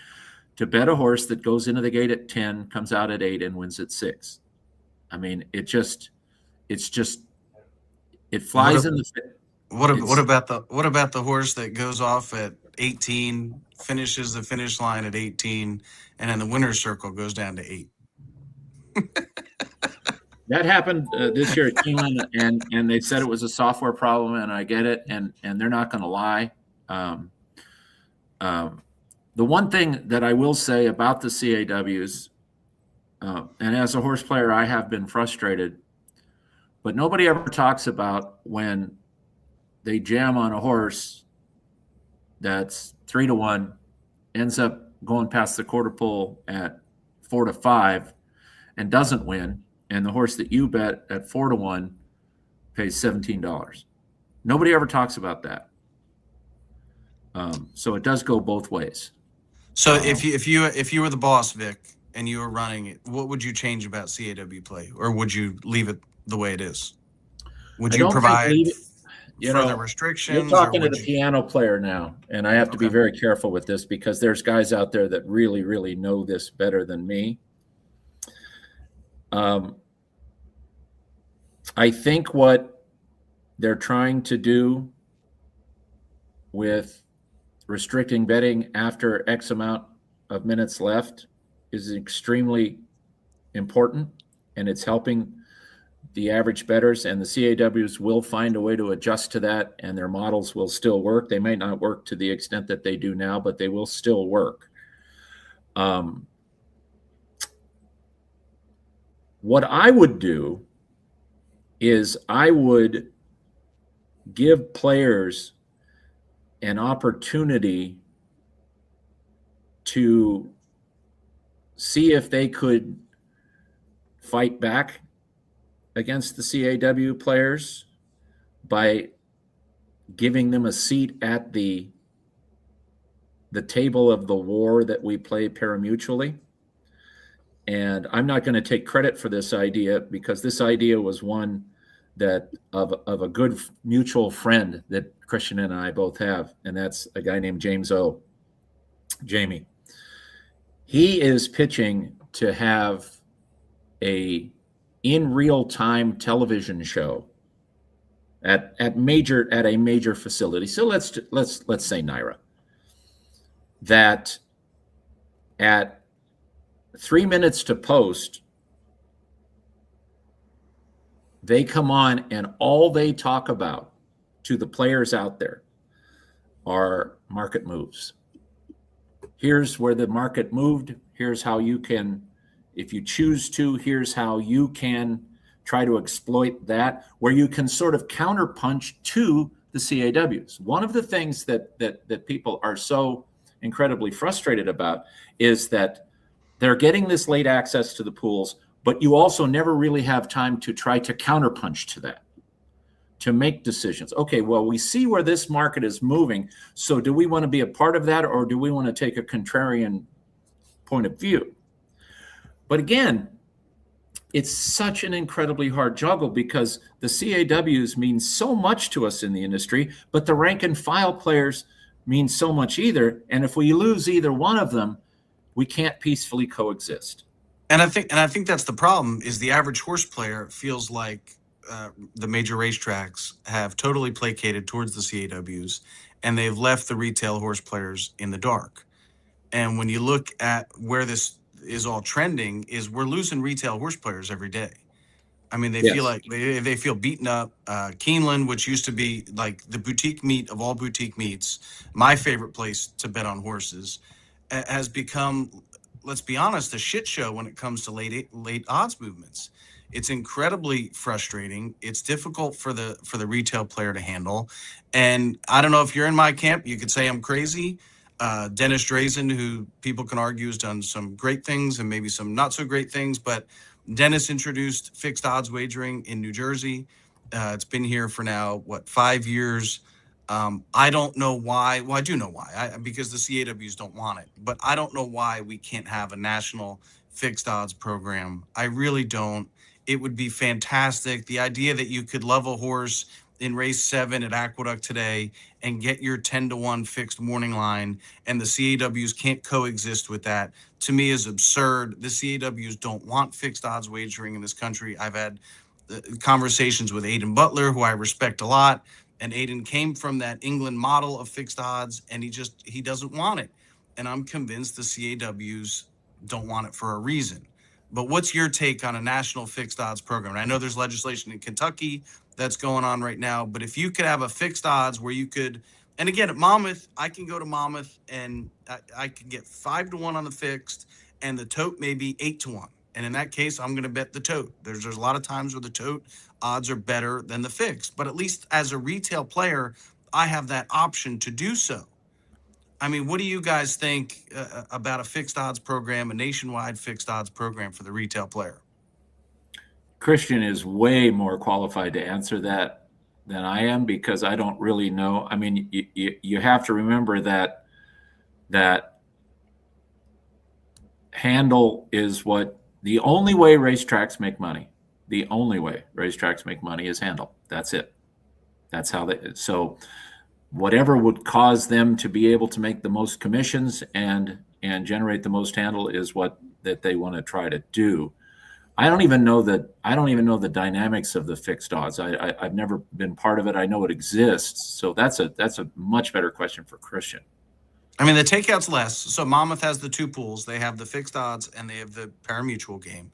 to bet a horse that goes into the gate at 10, comes out at 8, and wins at 6. I mean, it flies in the face. What about the horse that goes off at 18, finishes the finish line at 18, and then the winner's circle goes down to 8? That happened this year at Keeneland, and they said it was a software problem, and I get it, and they're not going to lie. The one thing that I will say about the CAWs, and as a horse player, I have been frustrated, but nobody ever talks about when they jam on a horse that's 3-1, ends up going past the quarter pole at 4-5, and doesn't win. And the horse that you bet at 4-1 pays $17. Nobody ever talks about that. So it does go both ways. So if you were the boss, Vic, and you were running it, what would you change about CAW play, or would you leave it the way it is? Would you provide further restrictions? You're talking to the piano player now, and I have to be very careful with this because there's guys out there that really, really know this better than me. I think what they're trying to do with restricting betting after X amount of minutes left is extremely important, and it's helping the average bettors, and the CAWs will find a way to adjust to that, and their models will still work. They might not work to the extent that they do now, but they will still work. What I would do is I would give players an opportunity to see if they could fight back against the CAW players by giving them a seat at the table of the war that we play parimutually. And I'm not going to take credit for this idea because this idea was one that of a good mutual friend that Christian and I both have, and that's a guy named Jamie. He is pitching to have a in real time television show at a major facility. So let's say NYRA, that at 3 minutes to post, they come on and all they talk about to the players out there are market moves. here's where the market moved. Here's how you can, if you choose to, here's how you can try to exploit that, where you can sort of counterpunch to the CAWs. One of the things that people are so incredibly frustrated about is that they're getting this late access to the pools, but you also never really have time to try to counterpunch to that, to make decisions. Okay, well, we see where this market is moving. So do we want to be a part of that, or do we want to take a contrarian point of view? But again, it's such an incredibly hard juggle because the CAWs mean so much to us in the industry, but the rank and file players mean so much either. And if we lose either one of them, we can't peacefully coexist. And I think that's the problem, is the average horse player feels like the major racetracks have totally placated towards the CAWs, and they've left the retail horse players in the dark. And when you look at where this is all trending, is we're losing retail horse players every day. I mean, they feel like they feel beaten up. Keeneland, which used to be like the boutique meet of all boutique meets, my favorite place to bet on horses, has become, let's be honest, a shit show when it comes to late odds movements. It's incredibly frustrating. It's difficult for the retail player to handle. And I don't know if you're in my camp, you could say I'm crazy. Dennis Drazen, who people can argue has done some great things and maybe some not so great things, but Dennis introduced fixed odds wagering in New Jersey. It's been here for now, 5 years. I don't know why. Well, I do know why, because the CAWs don't want it, but I don't know why we can't have a national fixed odds program. I really don't. It would be fantastic. The idea that you could love a horse in race 7 at Aqueduct today and get your 10-1 fixed morning line, and the CAWs can't coexist with that, to me is absurd. The CAWs don't want fixed odds wagering in this country. I've had conversations with Aidan Butler, who I respect a lot, and Aidan came from that England model of fixed odds, and he doesn't want it. And I'm convinced the CAWs don't want it for a reason. But what's your take on a national fixed odds program? And I know there's legislation in Kentucky that's going on right now, but if you could have a fixed odds where you could, and again, at Monmouth, I can go to Monmouth and I can get 5-1 on the fixed, and the tote may be 8-1. And in that case, I'm going to bet the tote. There's a lot of times where the tote odds are better than the fixed, but at least as a retail player, I have that option to do so. I mean, what do you guys think about a fixed odds program, a nationwide fixed odds program for the retail player? Christian is way more qualified to answer that than I am, because I don't really know. I mean, you have to remember that handle is what the only way racetracks make money. The only way racetracks make money is handle. That's it. That's how they. So whatever would cause them to be able to make the most commissions and generate the most handle is what that they want to try to do. I don't even know the dynamics of the fixed odds. I've never been part of it. I know it exists. So that's a much better question for Christian. I mean, the takeout's less. So Monmouth has the two pools. They have the fixed odds and they have the parimutuel game.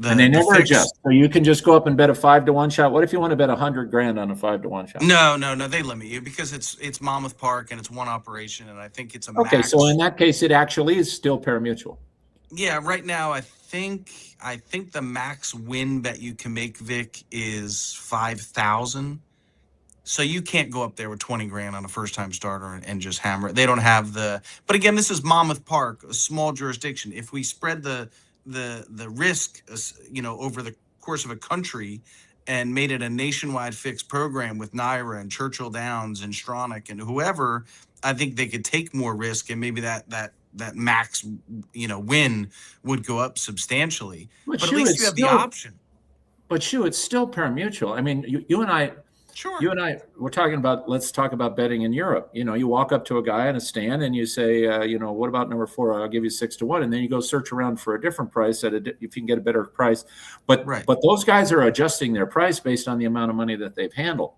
And they never adjust. So you can just go up and bet a 5-1 shot. What if you want to bet $100,000 on a 5-1 shot? No. They limit you because it's Monmouth Park and it's one operation, and I think it's a max. Okay, so in that case, it actually is still parimutuel. Yeah, right now I think the max win bet you can make, Vic, is 5,000. So you can't go up there with 20 grand on a first-time starter and just hammer it. They don't have the. But again, this is Monmouth Park, a small jurisdiction. If we spread the risk, over the course of a country, and made it a nationwide fixed program with Naira and Churchill Downs and Stronach and whoever, I think they could take more risk, and maybe that max, win would go up substantially. But at least you have the option. But Shoe, it's still parimutuel. I mean, you and I. Sure. You and I, we're talking about, let's talk about betting in Europe. You walk up to a guy in a stand and you say, what about number 4? I'll give you 6-1. And then you go search around for a different price if you can get a better price. But those guys are adjusting their price based on the amount of money that they've handled.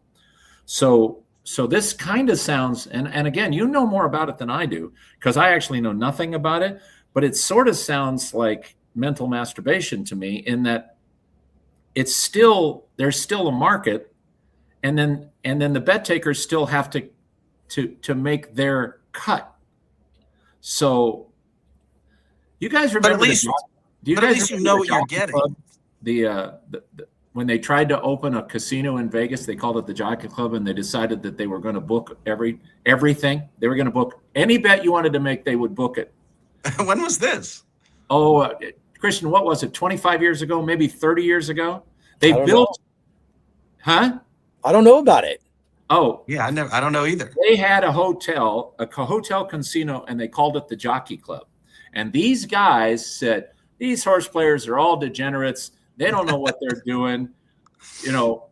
So this kind of sounds, and again, you know more about it than I do, because I actually know nothing about it, but it sort of sounds like mental masturbation to me, in that there's still a market. And then the bet takers still have to make their cut. So You guys But remember at least, do you but at guys least you remember know the what you're Jockey getting. Club? The when they tried to open a casino in Vegas, they called it the Jockey Club, and they decided that they were going to book everything. They were going to book any bet you wanted to make. They would book it. When was this? Oh, Christian, what was it? 25 years ago, maybe 30 years ago. They I don't built, know. I don't know about it. Oh, Yeah, I don't know either. They had a hotel casino, and they called it the Jockey Club. And these guys said, these horse players are all degenerates. They don't know what they're doing. You know,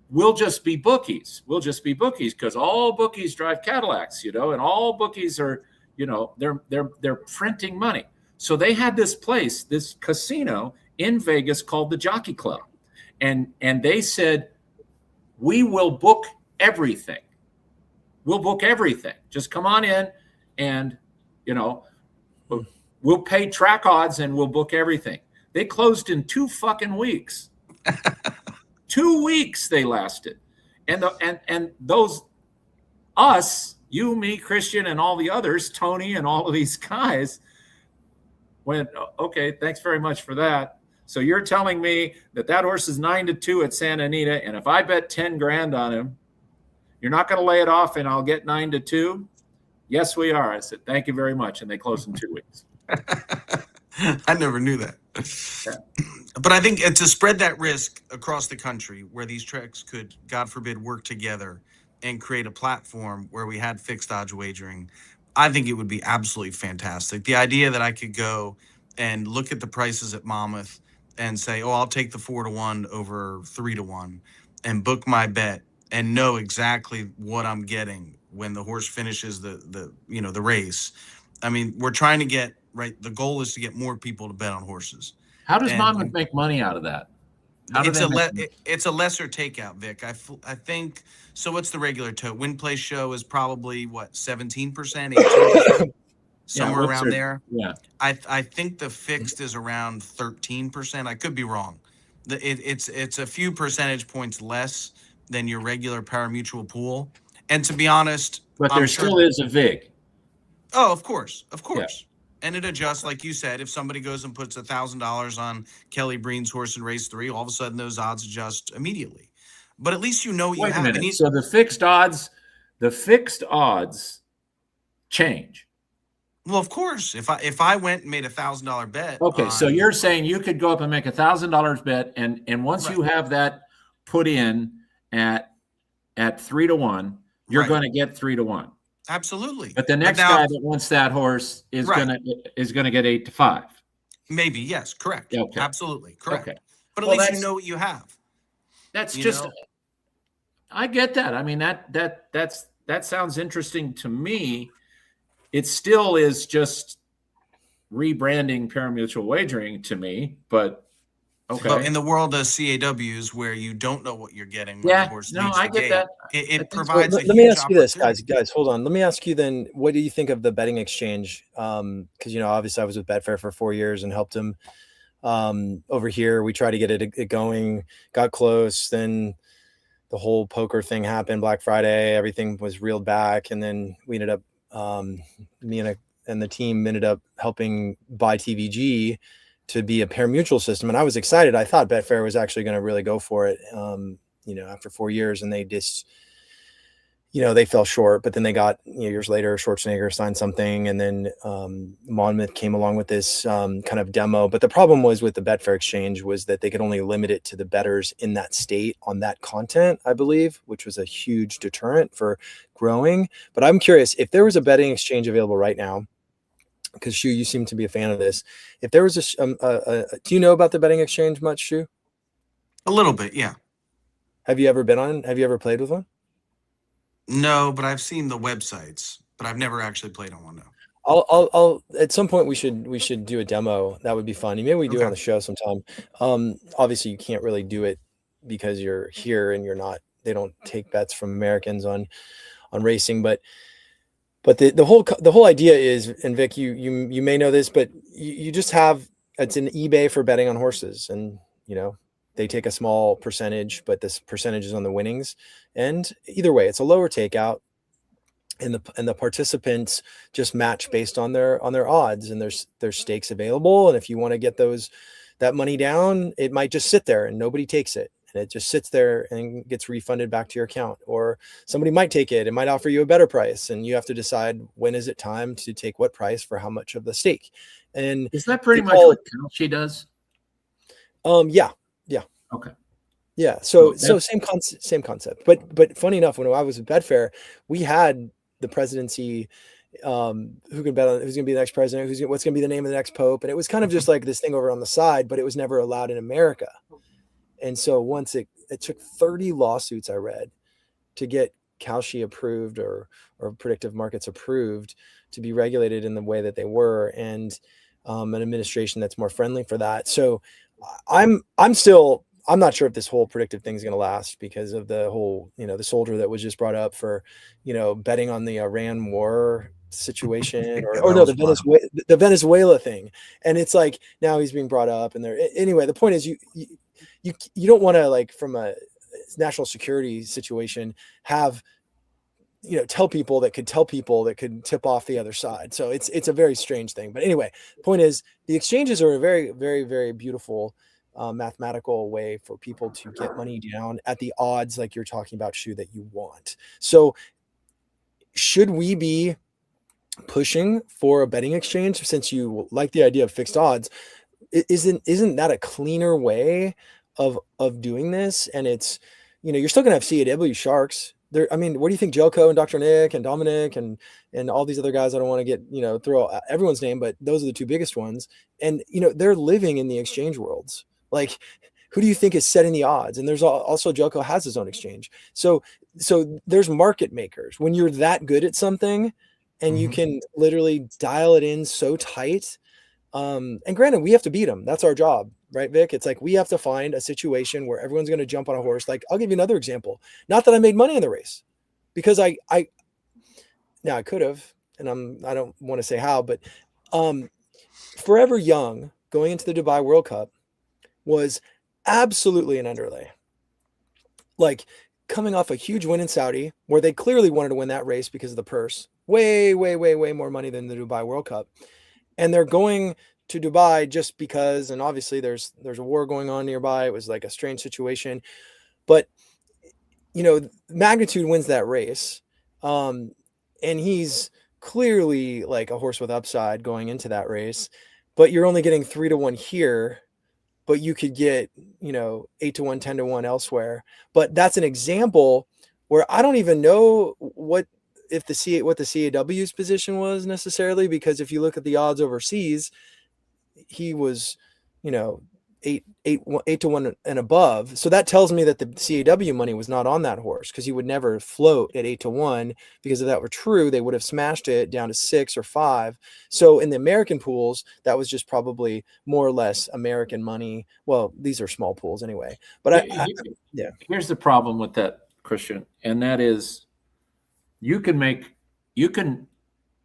we'll just be bookies. We'll just be bookies because all bookies drive Cadillacs, you know, and all bookies are, you know, they're printing money. So they had this place, this casino in Vegas called the Jockey Club. And they said, we will book everything. We'll book everything. Just come on in and, you know, we'll pay track odds and we'll book everything. They closed in 2 fucking weeks. 2 weeks they lasted. And those, us, you, me, Christian, and all the others, Tony and all of these guys went, okay, thanks very much for that. So you're telling me that horse is 9-2 at Santa Anita, and if I bet 10 grand on him, you're not going to lay it off and I'll get 9-2? Yes, we are. I said, thank you very much. And they closed in 2 weeks. I never knew that. Yeah. But I think to spread that risk across the country where these treks could, God forbid, work together and create a platform where we had fixed odds wagering, I think it would be absolutely fantastic. The idea that I could go and look at the prices at Monmouth and say, oh, I'll take the 4-1 over 3-1 and book my bet and know exactly what I'm getting when the horse finishes the race. I mean, we're trying to get, right, the goal is to get more people to bet on horses. How does Monmouth make money out of that? It's a lesser takeout, Vic. I think, so what's the regular tote? Win Play Show is probably, what, 17%, 18%? Somewhere around there. Yeah. I think the fixed is around 13%. I could be wrong. It's a few percentage points less than your regular pari-mutuel pool. And to be honest, but there still is a vig. Oh, of course. Yeah. And it adjusts, like you said. If somebody goes and puts $1,000 on Kelly Breen's horse in race 3, all of a sudden those odds adjust immediately. But at least you know what you have. Wait a minute. So the fixed odds change. Well, of course. If I went and made $1,000 bet. Okay, so you're saying you could go up and make $1,000 bet, and once you have that put in at 3-1, you're going to get 3-1. Absolutely. But the next guy that wants that horse is gonna get 8-5. Maybe, yes, correct. Okay. Absolutely, correct. Okay. But at least you know what you have. That's just, I get that. I mean, that sounds interesting to me. It still is just rebranding pari-mutuel wagering to me, but okay. But in the world of CAWs where you don't know what you're getting, I get that. It provides. Let me ask you this, guys. Hold on. Let me ask you then. What do you think of the betting exchange? Because obviously I was with Betfair for 4 years and helped him over here. We tried to get it going, got close. Then the whole poker thing happened. Black Friday, everything was reeled back, and then we ended up. Me and the team ended up helping buy TVG to be a pari-mutuel system. And I was excited. I thought Betfair was actually going to really go for it, after 4 years, and they just, they fell short, but then they got, years later, Schwarzenegger signed something, and then Monmouth came along with this kind of demo. But the problem was with the Betfair exchange was that they could only limit it to the bettors in that state on that content, I believe, which was a huge deterrent for growing. But I'm curious, if there was a betting exchange available right now, because Shoe, you seem to be a fan of this. If there was do you know about the betting exchange much, Shoe? A little bit, yeah. Have you ever played with one? No, but I've seen the websites, but I've never actually played on one. No. I'll at some point we should do a demo. That would be fun. Maybe we do it on the show sometime. Obviously you can't really do it because you're here and they don't take bets from Americans on racing, but the whole idea is, and Vic, you may know this, but you just have, it's an eBay for betting on horses, and they take a small percentage, but this percentage is on the winnings. And either way, it's a lower takeout. and the participants just match based on their odds, and there's stakes available. And if you want to get that money down, it might just sit there and nobody takes it, and it just sits there and gets refunded back to your account. Or somebody might take it and might offer you a better price, and you have to decide when is it time to take what price for how much of the stake. And is that pretty much what Kalshi does? Yeah. Okay. Yeah. So same concept. But funny enough, when I was at Betfair, we had the presidency, who can bet on who's going to be the next president, what's going to be the name of the next pope. And it was kind of just like this thing over on the side, but it was never allowed in America. And so once it took 30 lawsuits, I read, to get Kalshi approved or predictive markets approved to be regulated in the way that they were, and an administration that's more friendly for that. So I'm not sure if this whole predictive thing is going to last, because of the whole, the soldier that was just brought up for, betting on the Iran war situation, or no, the Venezuela thing. And it's like, now he's being brought up, and anyway, the point is you don't want to, like, from a national security situation, have, tell people that could tip off the other side. So it's a very strange thing. But anyway, the point is, the exchanges are a very, very, very beautiful mathematical way for people to get money down at the odds, like you're talking about, Shoe, that you want. So should we be pushing for a betting exchange, since you like the idea of fixed odds? Isn't that a cleaner way of doing this? And it's, you're still gonna have CAW sharks there. I mean, what do you think Jelko and Dr. Nick and Dominic and all these other guys? I don't want to get, throw everyone's name, but those are the two biggest ones. And, they're living in the exchange worlds. Like, who do you think is setting the odds? And there's also, Jelko has his own exchange. So there's market makers. When you're that good at something and you can literally dial it in so tight, and granted, we have to beat them. That's our job, right, Vic? It's like, we have to find a situation where everyone's going to jump on a horse. Like, I'll give you another example. Not that I made money in the race, because I could have, and I don't want to say how, but Forever Young going into the Dubai World Cup was absolutely an underlay. Like, coming off a huge win in Saudi, where they clearly wanted to win that race because of the purse, way, way, way, way more money than the Dubai World Cup. And they're going to Dubai just because, and obviously there's a war going on nearby. It was like a strange situation, but Magnitude wins that race. And he's clearly like a horse with upside going into that race, but you're only getting 3-1 here, but you could get, 8-1, 10-1 elsewhere. But that's an example where I don't even know what the CAW's position was necessarily, because if you look at the odds overseas, he was, 8-1 and above. So that tells me that the CAW money was not on that horse, because he would never float at 8-1, because if that were true, they would have smashed it down to 6 or 5. So in the American pools, that was just probably more or less American money. Well, these are small pools anyway, but yeah. Here's the problem with that, Christian, and that is, you can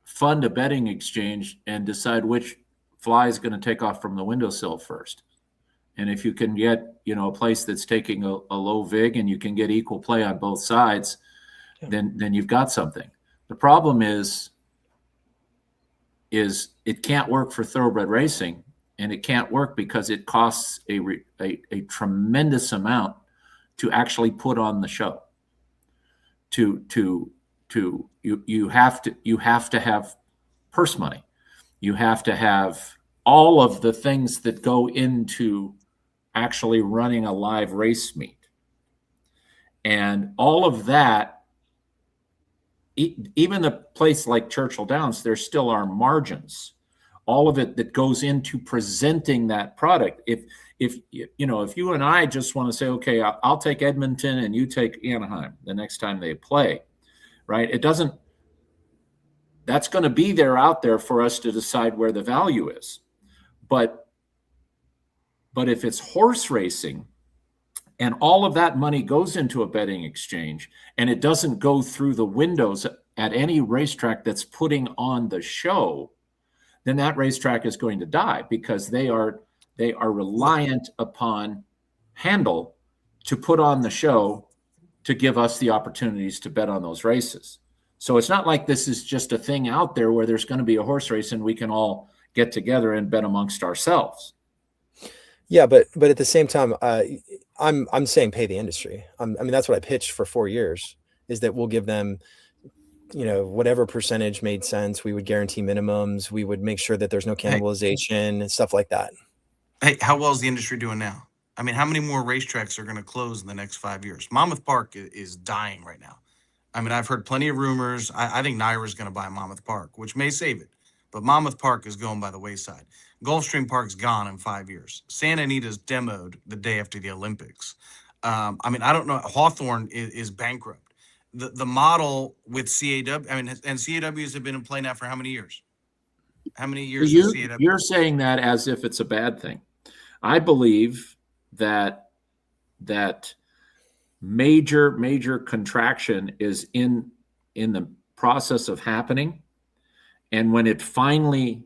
fund a betting exchange and decide which fly is going to take off from the windowsill first. And if you can get, a place that's taking a low vig, and you can get equal play on both sides, then you've got something. The problem is it can't work for thoroughbred racing, and it can't work because it costs a tremendous amount to actually put on the show. You have to have purse money. You have to have all of the things that go into actually running a live race meet. And all of that, even the place like Churchill Downs, there still are margins. All of it that goes into presenting that product. If you and I just want to say, okay, I'll take Edmonton and you take Anaheim the next time they play, right? That's going to be there out there for us to decide where the value is. But if it's horse racing and all of that money goes into a betting exchange, and it doesn't go through the windows at any racetrack that's putting on the show, then that racetrack is going to die, because they are reliant upon handle to put on the show to give us the opportunities to bet on those races. So it's not like this is just a thing out there where there's going to be a horse race and we can all get together and bet amongst ourselves. Yeah, but at the same time, I'm saying pay the industry. I mean, that's what I pitched for 4 years, is that we'll give them, whatever percentage made sense. We would guarantee minimums. We would make sure that there's no cannibalization and stuff like that. Hey, how well is the industry doing now? I mean, how many more racetracks are going to close in the next 5 years? Monmouth Park is dying right now. I mean, I've heard plenty of rumors. I think Naira's going to buy Monmouth Park, which may save it. But Monmouth Park is going by the wayside. Gulfstream Park's gone in 5 years. Santa Anita's demoed the day after the Olympics. I mean, I don't know. Hawthorne is bankrupt. The model with CAW, I mean, and CAWs have been in play now for how many years? How many years? You're saying that as if it's a bad thing. I believe that major contraction is in the process of happening, and when it finally,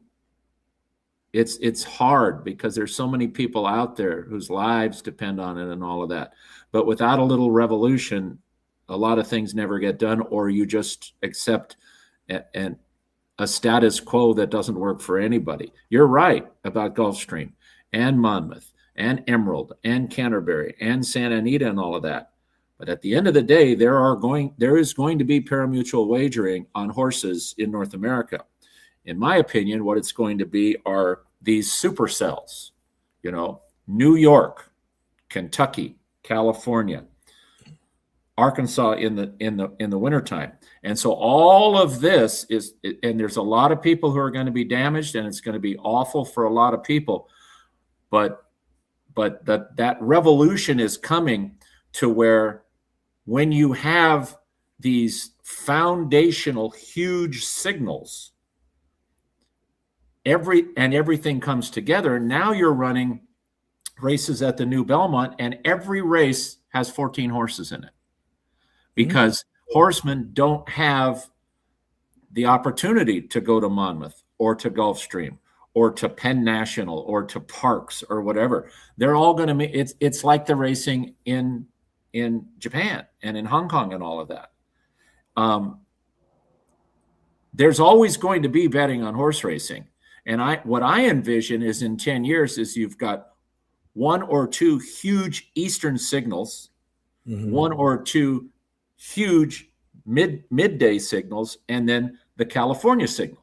it's hard because there's so many people out there whose lives depend on it and all of that. But without a little revolution, a lot of things never get done, or you just accept a status quo that doesn't work for anybody. You're right about Gulfstream and Monmouth and Emerald and Canterbury and Santa Anita and all of that. But at the end of the day, there is going to be pari-mutuel wagering on horses in North America. In my opinion, what it's going to be are these supercells, New York, Kentucky, California, Arkansas in the wintertime. And so all of this is, and there's a lot of people who are going to be damaged, and it's going to be awful for a lot of people. But that revolution is coming to where when you have these foundational huge signals, everything comes together. Now you're running races at the New Belmont, and every race has 14 horses in it, because horsemen don't have the opportunity to go to Monmouth or to Gulfstream or to Penn National or to Parks or whatever. They're all going to it's like the racing in Japan and in Hong Kong and all of that. There's always going to be betting on horse racing. And what I envision is in 10 years is you've got one or two huge Eastern signals, one or two huge midday signals, and then the California signal.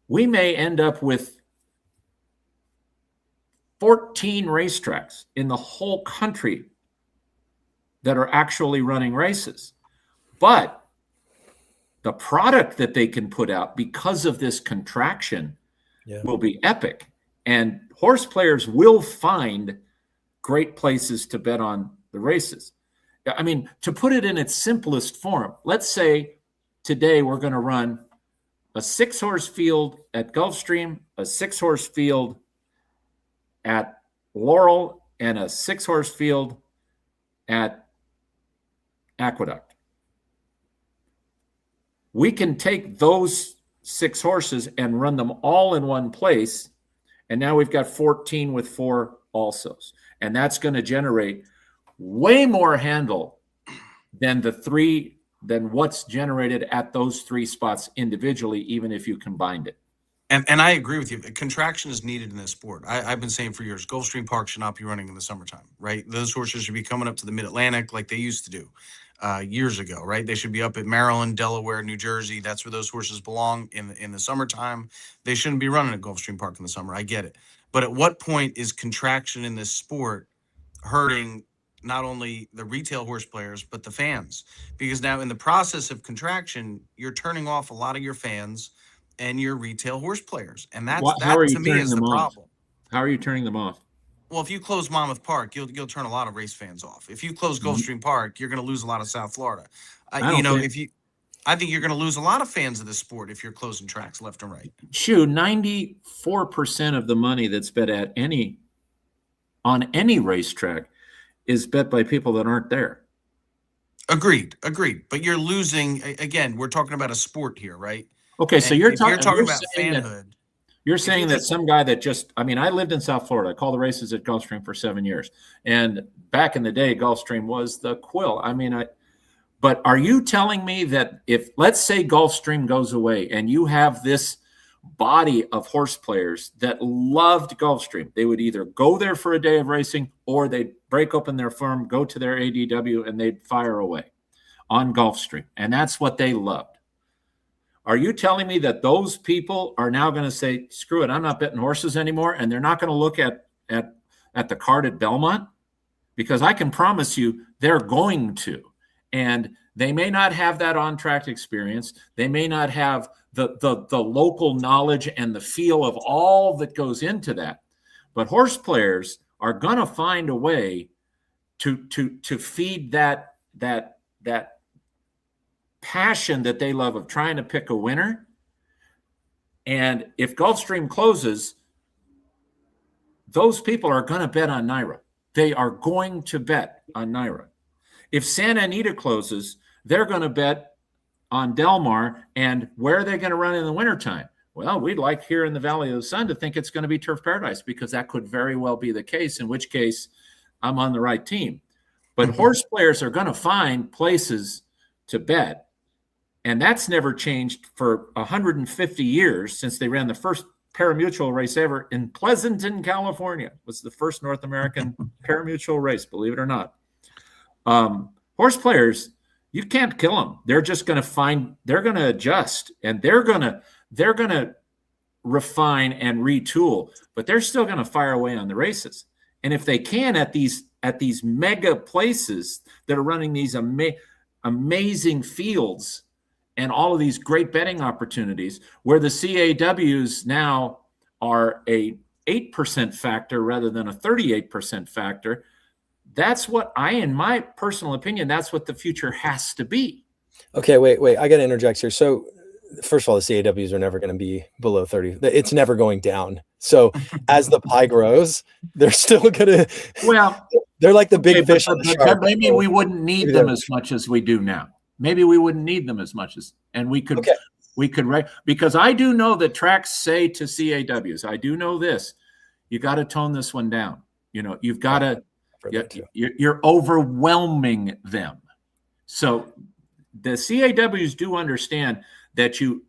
We may end up with 14 racetracks in the whole country that are actually running races. But the product that they can put out because of this contraction will be epic. And horse players will find great places to bet on the races. I mean, to put it in its simplest form, let's say today we're going to run a 6-horse field at Gulfstream, a 6-horse field at Laurel, and a 6-horse field at Aqueduct. We can take those 6 horses and run them all in one place, and now we've got 14 with 4 alsos. And that's going to generate way more handle than what's generated at those 3 spots individually, even if you combined it. And I agree with you. Contraction is needed in this sport. I've been saying for years, Gulfstream Park should not be running in the summertime, right? Those horses should be coming up to the Mid-Atlantic like they used to do years ago, right? They should be up at Maryland, Delaware, New Jersey. That's where those horses belong in the summertime. They shouldn't be running at Gulfstream Park in the summer. I get it. But at what point is contraction in this sport hurting not only the retail horse players, but the fans? Because now in the process of contraction, you're turning off a lot of your fans and your retail horse players. And that to me is the problem. How are you turning them off? Well, if you close Monmouth Park, you'll turn a lot of race fans off. If you close Gulfstream Park, you're going to lose a lot of South Florida. I think you're going to lose a lot of fans of this sport if you're closing tracks left and right. Shoe, 94% of the money that's bet on any racetrack is bet by people that aren't there. Agreed. But you're losing, again, we're talking about a sport here, right? Okay, so you're talking about fanhood. You're saying that some guy that I lived in South Florida. I called the races at Gulfstream for 7 years. And back in the day, Gulfstream was the quill. But are you telling me that if, let's say, Gulfstream goes away and you have this body of horse players that loved Gulfstream, they would either go there for a day of racing or they'd break open their firm, go to their ADW, and they'd fire away on Gulfstream. And that's what they loved. Are you telling me that those people are now going to say, screw it, I'm not betting horses anymore, and they're not going to look at the card at Belmont? Because I can promise you they're going to. And they may not have that on-track experience. They may not have the local knowledge and the feel of all that goes into that. But horse players are going to find a way to feed that passion that they love of trying to pick a winner. And if Gulfstream closes, those people are going to bet on NYRA. They are going to bet on NYRA. If Santa Anita closes, they're going to bet on Del Mar. And where are they going to run in the wintertime? Well, we'd like here in the Valley of the Sun to think it's going to be Turf Paradise, because that could very well be the case, in which case I'm on the right team. But horse players are going to find places to bet. And that's never changed for 150 years since they ran the first parimutuel race ever in Pleasanton, California. It was the first North American parimutuel race, believe it or not. Horse players, you can't kill them. They're just going to they're going to adjust, and they're going to refine and retool, but they're still going to fire away on the races. And if they can at these mega places that are running these amazing fields and all of these great betting opportunities, where the CAWs now are a 8% factor rather than a 38% factor, that's what in my personal opinion, that's what the future has to be. Okay, wait. I got to interject here. So first of all, the CAWs are never going to be below 30. It's never going down. So as the pie grows, they're still going to, well, they're like the big fish on the shark. Maybe we wouldn't need them as much as we do now. Maybe we wouldn't need them as much as, and we could, because I do know that tracks say to CAWs, I do know this, you got to tone this one down. You know, you've got to, you're overwhelming them. So the CAWs do understand that you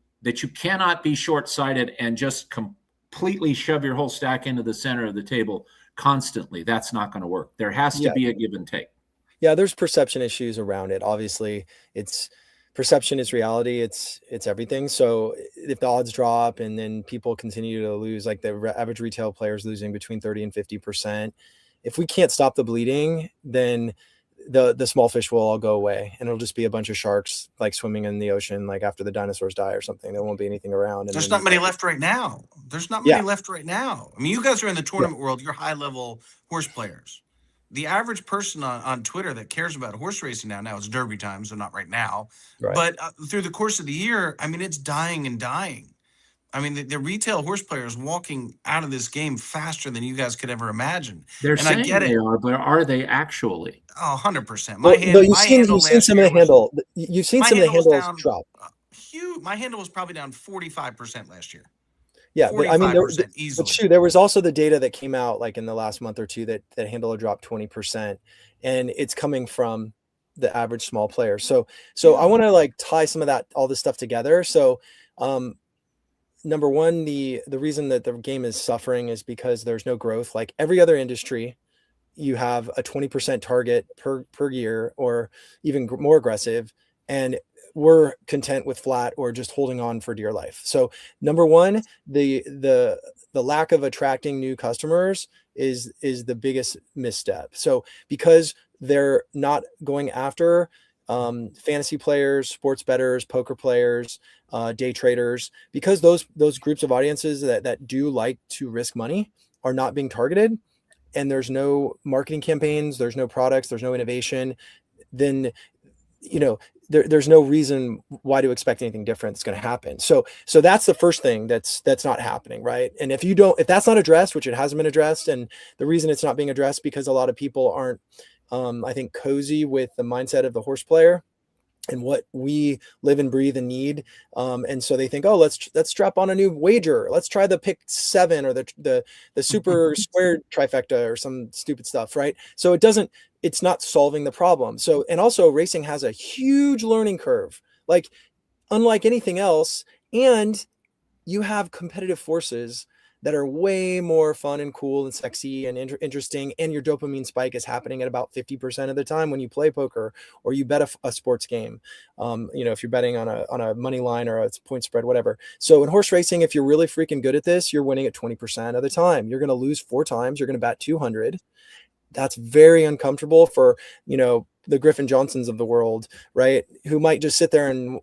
cannot be short-sighted and just completely shove your whole stack into the center of the table constantly. That's not going to work. There has to be a give and take. Yeah, there's perception issues around it. Obviously, perception is reality. It's everything. So if the odds drop and then people continue to lose, like the average retail players losing between 30 and 50%, if we can't stop the bleeding, then the small fish will all go away, and it'll just be a bunch of sharks like swimming in the ocean, like after the dinosaurs die or something. There won't be anything around. There's not many left right now. I mean, you guys are in the tournament world. You're high-level horse players. The average person on Twitter that cares about horse racing now it's Derby time, so not right now. Right. But through the course of the year, I mean, it's dying and dying. I mean, the retail horse players walking out of this game faster than you guys could ever imagine. They're saying they are, but are they actually? Oh, 100%. You've seen some of the handle. You've seen some of the handles drop. Huge. My handle was probably down 45% last year. Yeah, but I mean, there was also the data that came out like in the last month or two that handle dropped 20%, and it's coming from the average small player. So I want to like tie some of all this stuff together. So, number one, the reason that the game is suffering is because there's no growth. Like every other industry, you have a 20% target per year, or even more aggressive, and we're content with flat or just holding on for dear life. So number one, the lack of attracting new customers is the biggest misstep. So because they're not going after fantasy players, sports bettors, poker players, day traders, because those groups of audiences that do like to risk money are not being targeted, and there's no marketing campaigns, there's no products, there's no innovation, then there's no reason why to expect anything different is going to happen. So that's the first thing that's not happening, right? And if that's not addressed, which it hasn't been addressed, and the reason it's not being addressed because a lot of people aren't I think cozy with the mindset of the horse player and what we live and breathe and need. And so they think, oh, let's strap on a new wager. Let's try the pick 7 or the super squared trifecta or some stupid stuff. Right. So it doesn't, it's not solving the problem. So, and also racing has a huge learning curve, like unlike anything else. And you have competitive forces that are way more fun and cool and sexy and interesting. And your dopamine spike is happening at about 50% of the time when you play poker or you bet a sports game. If you're betting on a money line or a point spread, whatever. So in horse racing, if you're really freaking good at this, you're winning at 20% of the time. You're going to lose 4 times. You're going to bat 200. That's very uncomfortable for, the Griffin Johnsons of the world, right? Who might just sit there and,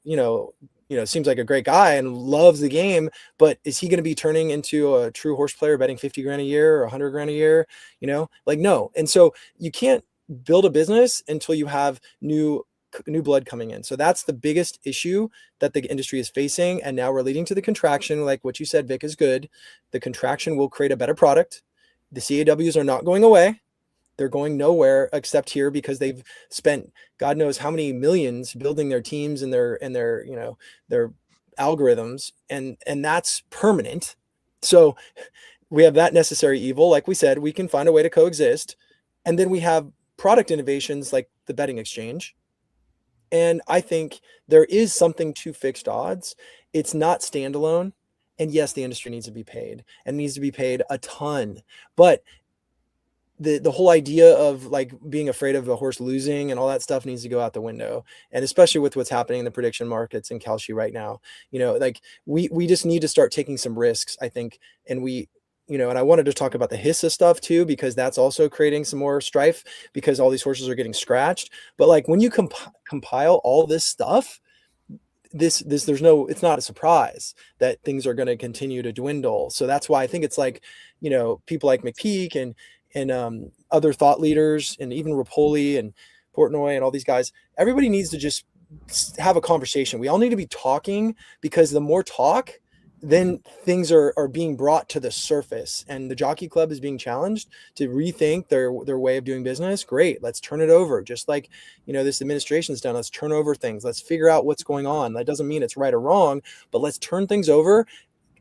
seems like a great guy and loves the game, but is he going to be turning into a true horse player betting 50 grand a year or 100 grand a year? No. And so you can't build a business until you have new blood coming in. So that's the biggest issue that the industry is facing. And now we're leading to the contraction. Like what you said, Vic, is good. The contraction will create a better product. The CAWs are not going away. They're going nowhere except here because they've spent God knows how many millions building their teams and their algorithms, and that's permanent. So we have that necessary evil. Like we said, we can find a way to coexist. And then we have product innovations like the betting exchange. And I think there is something to fixed odds. It's not standalone. And yes, the industry needs to be paid and needs to be paid a ton. But the whole idea of like being afraid of a horse losing and all that stuff needs to go out the window. And especially with what's happening in the prediction markets in Kalshi right now, we just need to start taking some risks, I think. And and I wanted to talk about the HISA stuff too, because that's also creating some more strife because all these horses are getting scratched. But like when you compile all this stuff, it's not a surprise that things are going to continue to dwindle. So that's why I think it's like, people like McPeak and other thought leaders and even Rapoli and Portnoy and all these guys, everybody needs to just have a conversation. We all need to be talking, because the more talk, then things are being brought to the surface, and the Jockey Club is being challenged to rethink their way of doing business. Great. Let's turn it over. Just like, this administration's done. Let's turn over things. Let's figure out what's going on. That doesn't mean it's right or wrong, but let's turn things over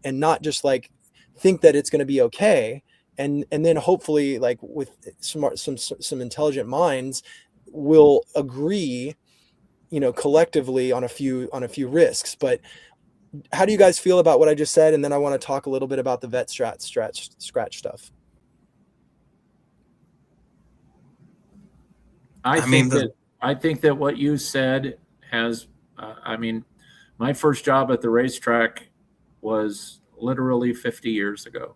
and not just like think that it's going to be okay. And then hopefully, like with some intelligent minds, will agree, collectively on a few risks. But how do you guys feel about what I just said? And then I want to talk a little bit about the vet scratch stuff. I think that what you said has, my first job at the racetrack was literally 50 years ago.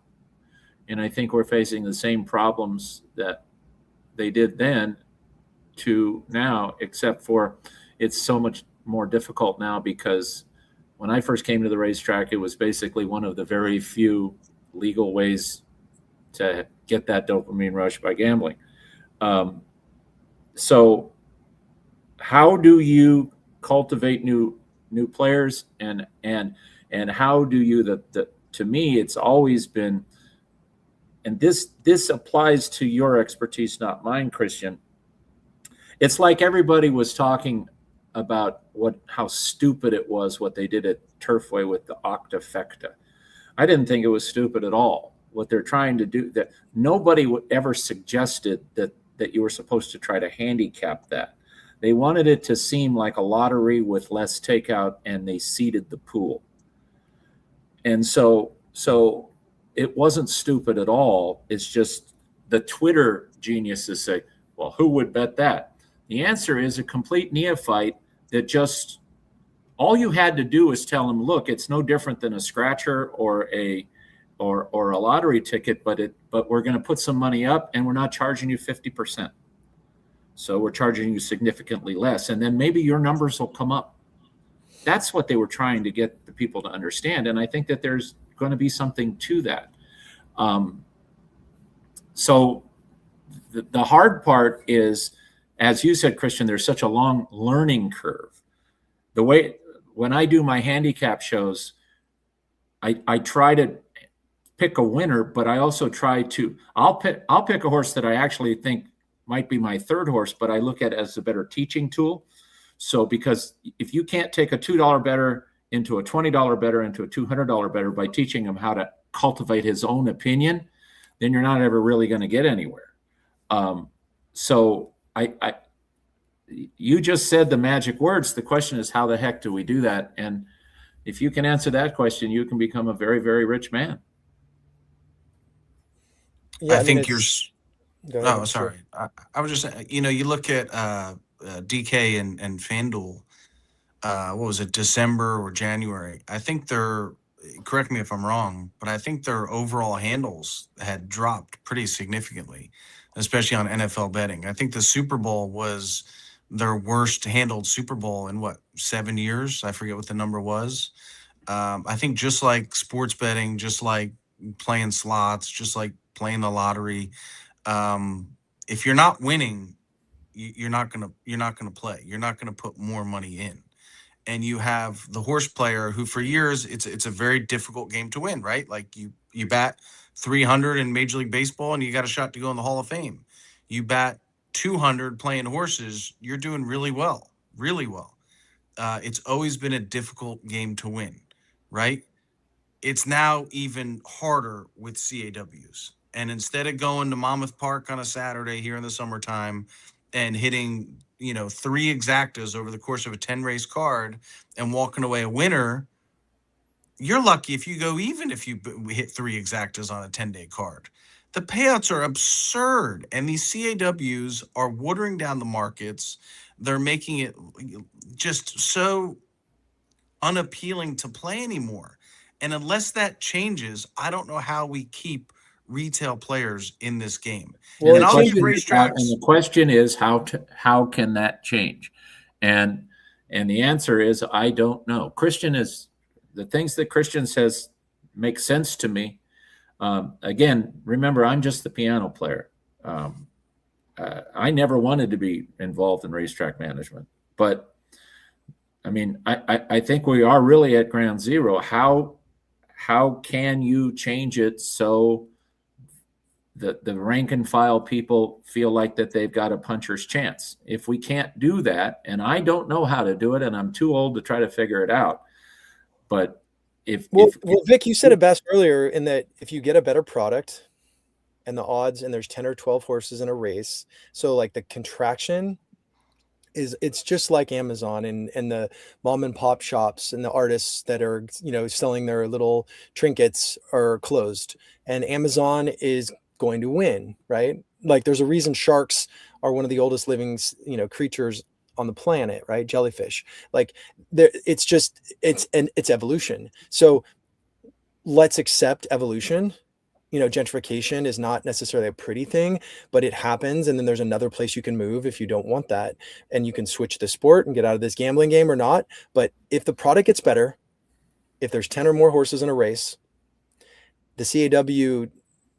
And I think we're facing the same problems that they did then to now, except for it's so much more difficult now, because when I first came to the racetrack, it was basically one of the very few legal ways to get that dopamine rush by gambling. So how do you cultivate new players, and how do you, to me, it's always been, and this applies to your expertise, not mine, Christian. It's like everybody was talking about how stupid it was what they did at Turfway with the octafecta. I didn't think it was stupid at all. What they're trying to do, that nobody would ever suggested that you were supposed to try to handicap that. They wanted it to seem like a lottery with less takeout, and they seeded the pool. And so it wasn't stupid at all. It's just the Twitter geniuses say, well, who would bet that? The answer is a complete neophyte that just, all you had to do is tell them, look, it's no different than a scratcher or a lottery ticket, but we're going to put some money up, and we're not charging you 50%. So we're charging you significantly less, and then maybe your numbers will come up. That's what they were trying to get the people to understand. And I think that there's going to be something to that. So the hard part is, as you said, Christian, there's such a long learning curve. The way, when I do my handicap shows, I try to pick a winner, but I also try to, I'll pick a horse that I actually think might be my third horse, but I look at it as a better teaching tool. So because if you can't take a $2 bettor into a $20 bettor into a $200 bettor by teaching him how to cultivate his own opinion, then you're not ever really going to get anywhere. So I you just said the magic words. The question is, how the heck do we do that? And if you can answer that question, you can become a very, very rich man. Yeah, I I mean, think you're. go ahead, Oh, sure. sorry. I was just saying, you look at DK and FanDuel. What was it, December or January? I think correct me if I'm wrong, but I think their overall handles had dropped pretty significantly, especially on NFL betting. I think the Super Bowl was their worst handled Super Bowl in 7 years? I forget what the number was. I think just like sports betting, just like playing slots, just like playing the lottery, if you're not winning, you're not gonna play. You're not gonna put more money in. And you have the horse player who for years it's a very difficult game to win, right? Like you bat 300 in Major League Baseball and you got a shot to go in the Hall of Fame. You bat 200 playing horses, you're doing really well, really well. It's always been a difficult game to win, right? It's now even harder with CAWs. And instead of going to Monmouth Park on a Saturday here in the summertime and hitting, three exactas over the course of a 10 race card and walking away a winner, you're lucky if you go even if you hit three exactas on a 10-day card. The payouts are absurd. And these CAWs are watering down the markets. They're making it just so unappealing to play anymore. And unless that changes, I don't know how we keep retail players in this game. Well, And it I'll give changes- And racetracks. the question is, how can that change? And the answer is, I don't know. Christian is the things that Christian says make sense to me. Again, remember, I'm just the piano player. I never wanted to be involved in racetrack management, but I mean, I think we are really at ground zero. How can you change it so the rank and file people feel like that they've got a puncher's chance? If we can't do that, and I don't know how to do it, and I'm too old to try to figure it out, but well, Vic, you said it best earlier in that if you get a better product and the odds, and there's 10 or 12 horses in a race, so like the contraction it's just like Amazon and the mom and pop shops and the artists that are, selling their little trinkets are closed, and Amazon is going to win, right? Like there's a reason sharks are one of the oldest living, creatures on the planet, right? Jellyfish. Like it's evolution. So let's accept evolution. Gentrification is not necessarily a pretty thing, but it happens. And then there's another place you can move if you don't want that. And you can switch the sport and get out of this gambling game or not. But if the product gets better, if there's 10 or more horses in a race, the CAW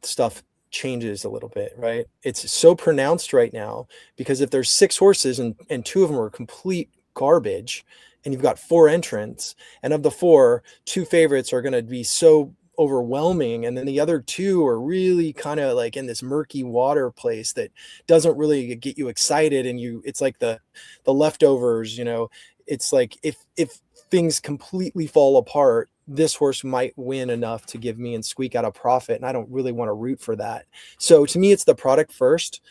stuff changes a little bit, right? It's so pronounced right now because if there's 6 horses and 2 of them are complete garbage and you've got 4 entrants, and of the 4, 2 favorites are going to be so overwhelming, and then the other 2 are really kind of like in this murky water place that doesn't really get you excited, and it's like the leftovers, it's like if things completely fall apart, this horse might win enough to give me and squeak out a profit, and I don't really want to root for that. So to me, it's the product first,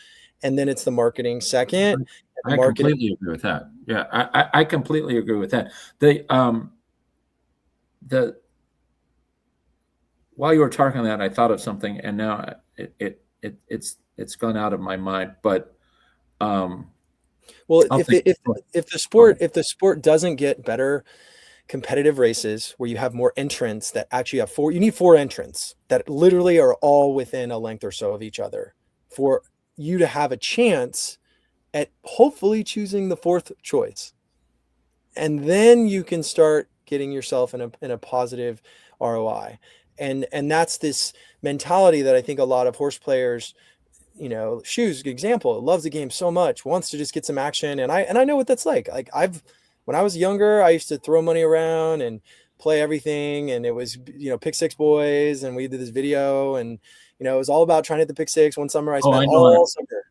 and then it's the marketing second. I completely agree with that. Yeah, I completely agree with that. While you were talking on that, I thought of something, and now it's gone out of my mind. But well, if the sport doesn't get better competitive races where you have more entrants that actually have 4, you need 4 entrants that literally are all within a length or so of each other for you to have a chance at hopefully choosing the 4th choice, and then you can start getting yourself in a positive ROI. And that's this mentality that I think a lot of horse players, Shoe's example, loves the game so much, wants to just get some action. And I know what that's like. Like when I was younger, I used to throw money around and play everything. And it was, pick 6 boys. And we did this video, and, it was all about trying to hit the pick 6. One summer I spent all summer.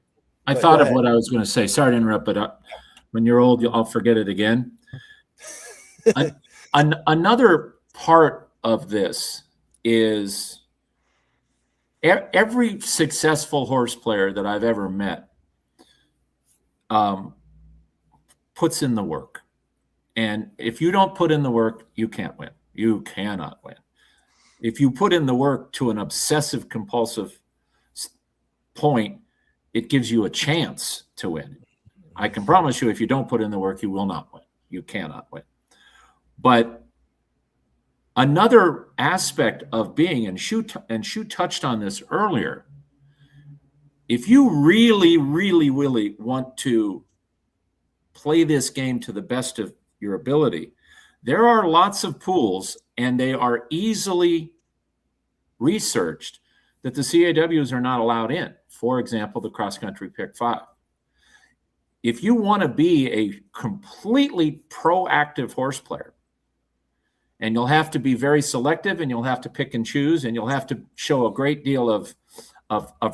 I thought of what I was going to say. Sorry to interrupt, but when you're old, I'll forget it again. Another part of this is every successful horse player that I've ever met puts in the work. And if you don't put in the work, you can't win. You cannot win. If you put in the work to an obsessive compulsive point, it gives you a chance to win. I can promise you, if you don't put in the work, you will not win. You cannot win. But another aspect of being, and Shoe touched on this earlier, if you really, really, really want to play this game to the best of your ability, there are lots of pools, and they are easily researched, that the CAWs are not allowed in. For example, the cross-country pick 5. If you want to be a completely proactive horse player, and you'll have to be very selective, and you'll have to pick and choose, and you'll have to show a great deal of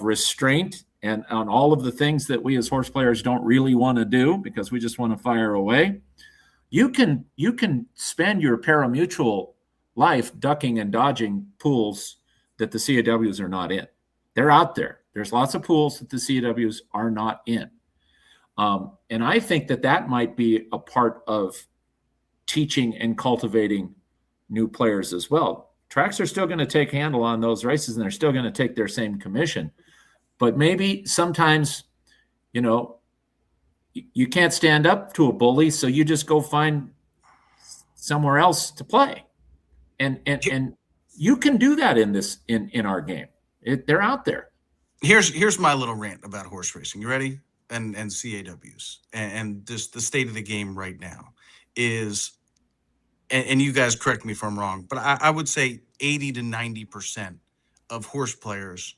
restraint and on all of the things that we as horse players don't really want to do because we just want to fire away, you can spend your parimutuel life ducking and dodging pools that the CAWs are not in. They're out there. There's lots of pools that the CAWs are not in. And I think that might be a part of teaching and cultivating new players as well. Tracks are still going to take handle on those races, and they're still going to take their same commission. But maybe sometimes, you can't stand up to a bully, so you just go find somewhere else to play. And you can do that in our game. They're out there. Here's my little rant about horse racing. You ready? And CAWs and this the state of the game right now is, and you guys correct me if I'm wrong, but I would say 80 to 90% of horse players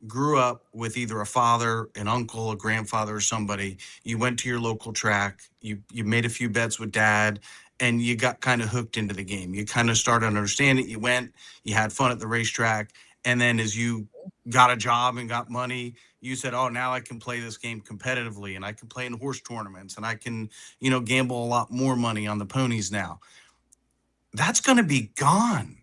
grew up with either a father, an uncle, a grandfather, or somebody. You went to your local track, you made a few bets with dad, and you got kind of hooked into the game. You kind of started to understand it. You went, you had fun at the racetrack, and then as you got a job and got money, you said, oh, now I can play this game competitively, and I can play in horse tournaments, and I can, gamble a lot more money on the ponies now. That's going to be gone.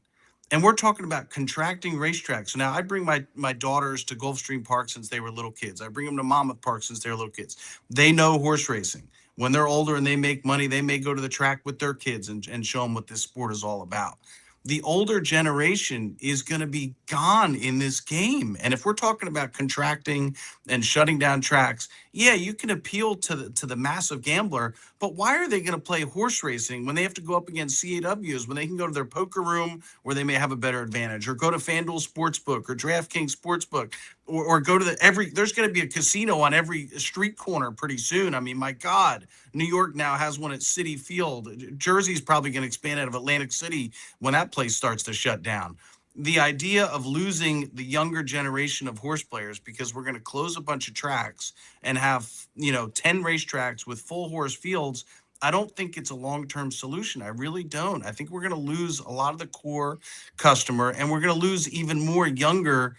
And we're talking about contracting racetracks. Now, I bring my daughters to Gulfstream Park since they were little kids. I bring them to Monmouth Park since they were little kids. They know horse racing. When they're older and they make money, they may go to the track with their kids and show them what this sport is all about. The older generation is going to be gone in this game. And if we're talking about contracting and shutting down tracks, yeah, you can appeal to the massive gambler, but why are they going to play horse racing when they have to go up against CAWs, when they can go to their poker room where they may have a better advantage, or go to FanDuel Sportsbook or DraftKings Sportsbook, or go to there's going to be a casino on every street corner pretty soon. I mean, my God, New York now has one at Citi Field. Jersey's probably going to expand out of Atlantic City when that place starts to shut down. The idea of losing the younger generation of horse players because we're going to close a bunch of tracks and have, 10 racetracks with full horse fields, I don't think it's a long-term solution. I really don't. I think we're going to lose a lot of the core customer, and we're going to lose even more younger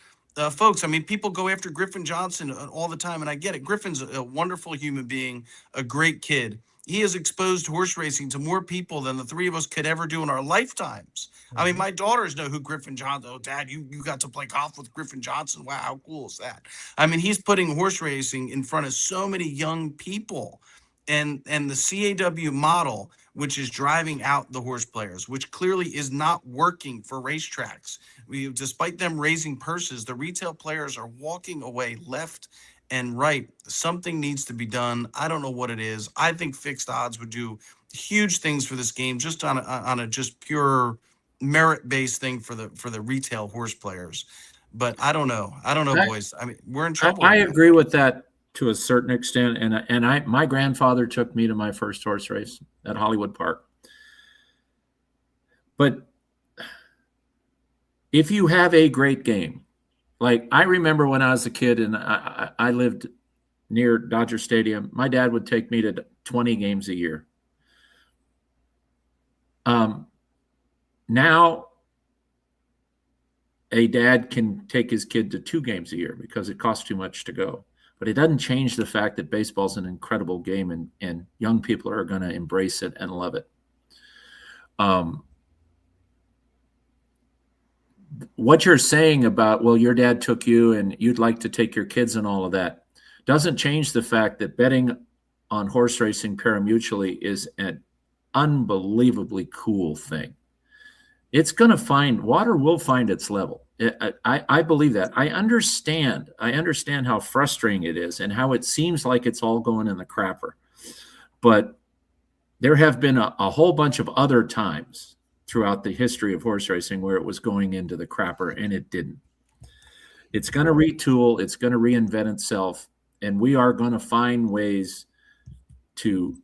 folks. I mean, people go after Griffin Johnson all the time, and I get it. Griffin's a wonderful human being, a great kid. He has exposed horse racing to more people than the three of us could ever do in our lifetimes. I mean, my daughters know who Griffin Johnson. Oh, Dad, you got to play golf with Griffin Johnson. Wow, how cool is that? I mean, he's putting horse racing in front of so many young people. And the CAW model, which is driving out the horse players, which clearly is not working for racetracks. Despite them raising purses, the retail players are walking away left and right. Something needs to be done. I don't know what it is. I think fixed odds would do huge things for this game, just on a just pure merit-based thing for the retail horse players. But I don't know. Boys. I mean, we're in trouble. I agree with that to a certain extent, and my grandfather took me to my first horse race at Hollywood Park. But if you have a great game, like I remember when I was a kid and I lived near Dodger Stadium, my dad would take me to 20 games a year. Now a dad can take his kid to 2 games a year because it costs too much to go. But it doesn't change the fact that baseball is an incredible game, and young people are going to embrace it and love it. What you're saying about, well, your dad took you and you'd like to take your kids and all of that, doesn't change the fact that betting on horse racing pari-mutually is an unbelievably cool thing. It's going to find, water will find its level. I believe that. I understand how frustrating it is and how it seems like it's all going in the crapper. But there have been a whole bunch of other times throughout the history of horse racing where it was going into the crapper and it didn't. It's going to retool. It's going to reinvent itself. And we are going to find ways to,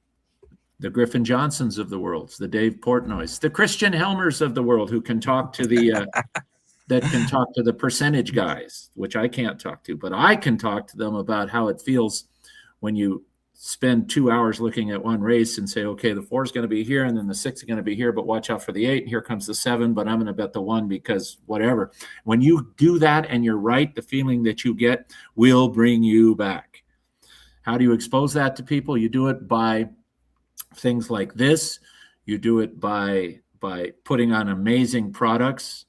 the Griffin Johnsons of the world, the Dave Portnoys, the Christian Hellmers of the world, who can talk to the that can talk to the percentage guys, which I can't talk to, but I can talk to them about how it feels when you spend 2 hours looking at one race and say, okay, the 4 is going to be here and then the 6 is going to be here, but watch out for the 8. And here comes the 7, but I'm going to bet the 1 because whatever. When you do that and you're right, the feeling that you get will bring you back. How do you expose that to people? You do it by things like this. You do it by putting on amazing products.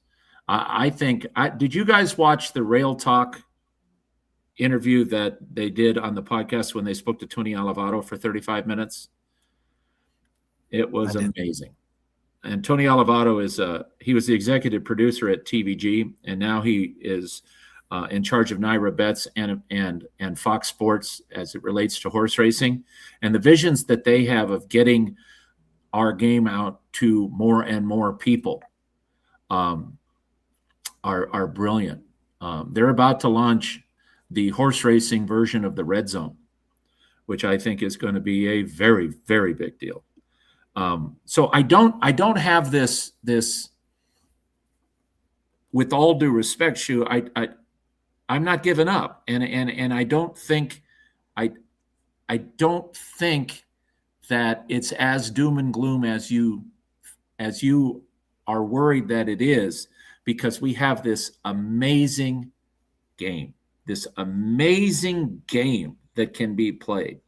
I think, did you guys watch the Rail Talk interview that they did on the podcast when they spoke to Tony Olivato for 35 minutes? It was amazing. And Tony Olivato he was the executive producer at TVG, and now he is in charge of Naira Bets and Fox Sports as it relates to horse racing. And the visions that they have of getting our game out to more and more people are brilliant. They're about to launch the horse racing version of the Red Zone, which I think is going to be a very, very big deal. So I don't have this, with all due respect, Shoe, I'm not giving up. And I don't think that it's as doom and gloom as you are worried that it is, because we have this amazing game that can be played.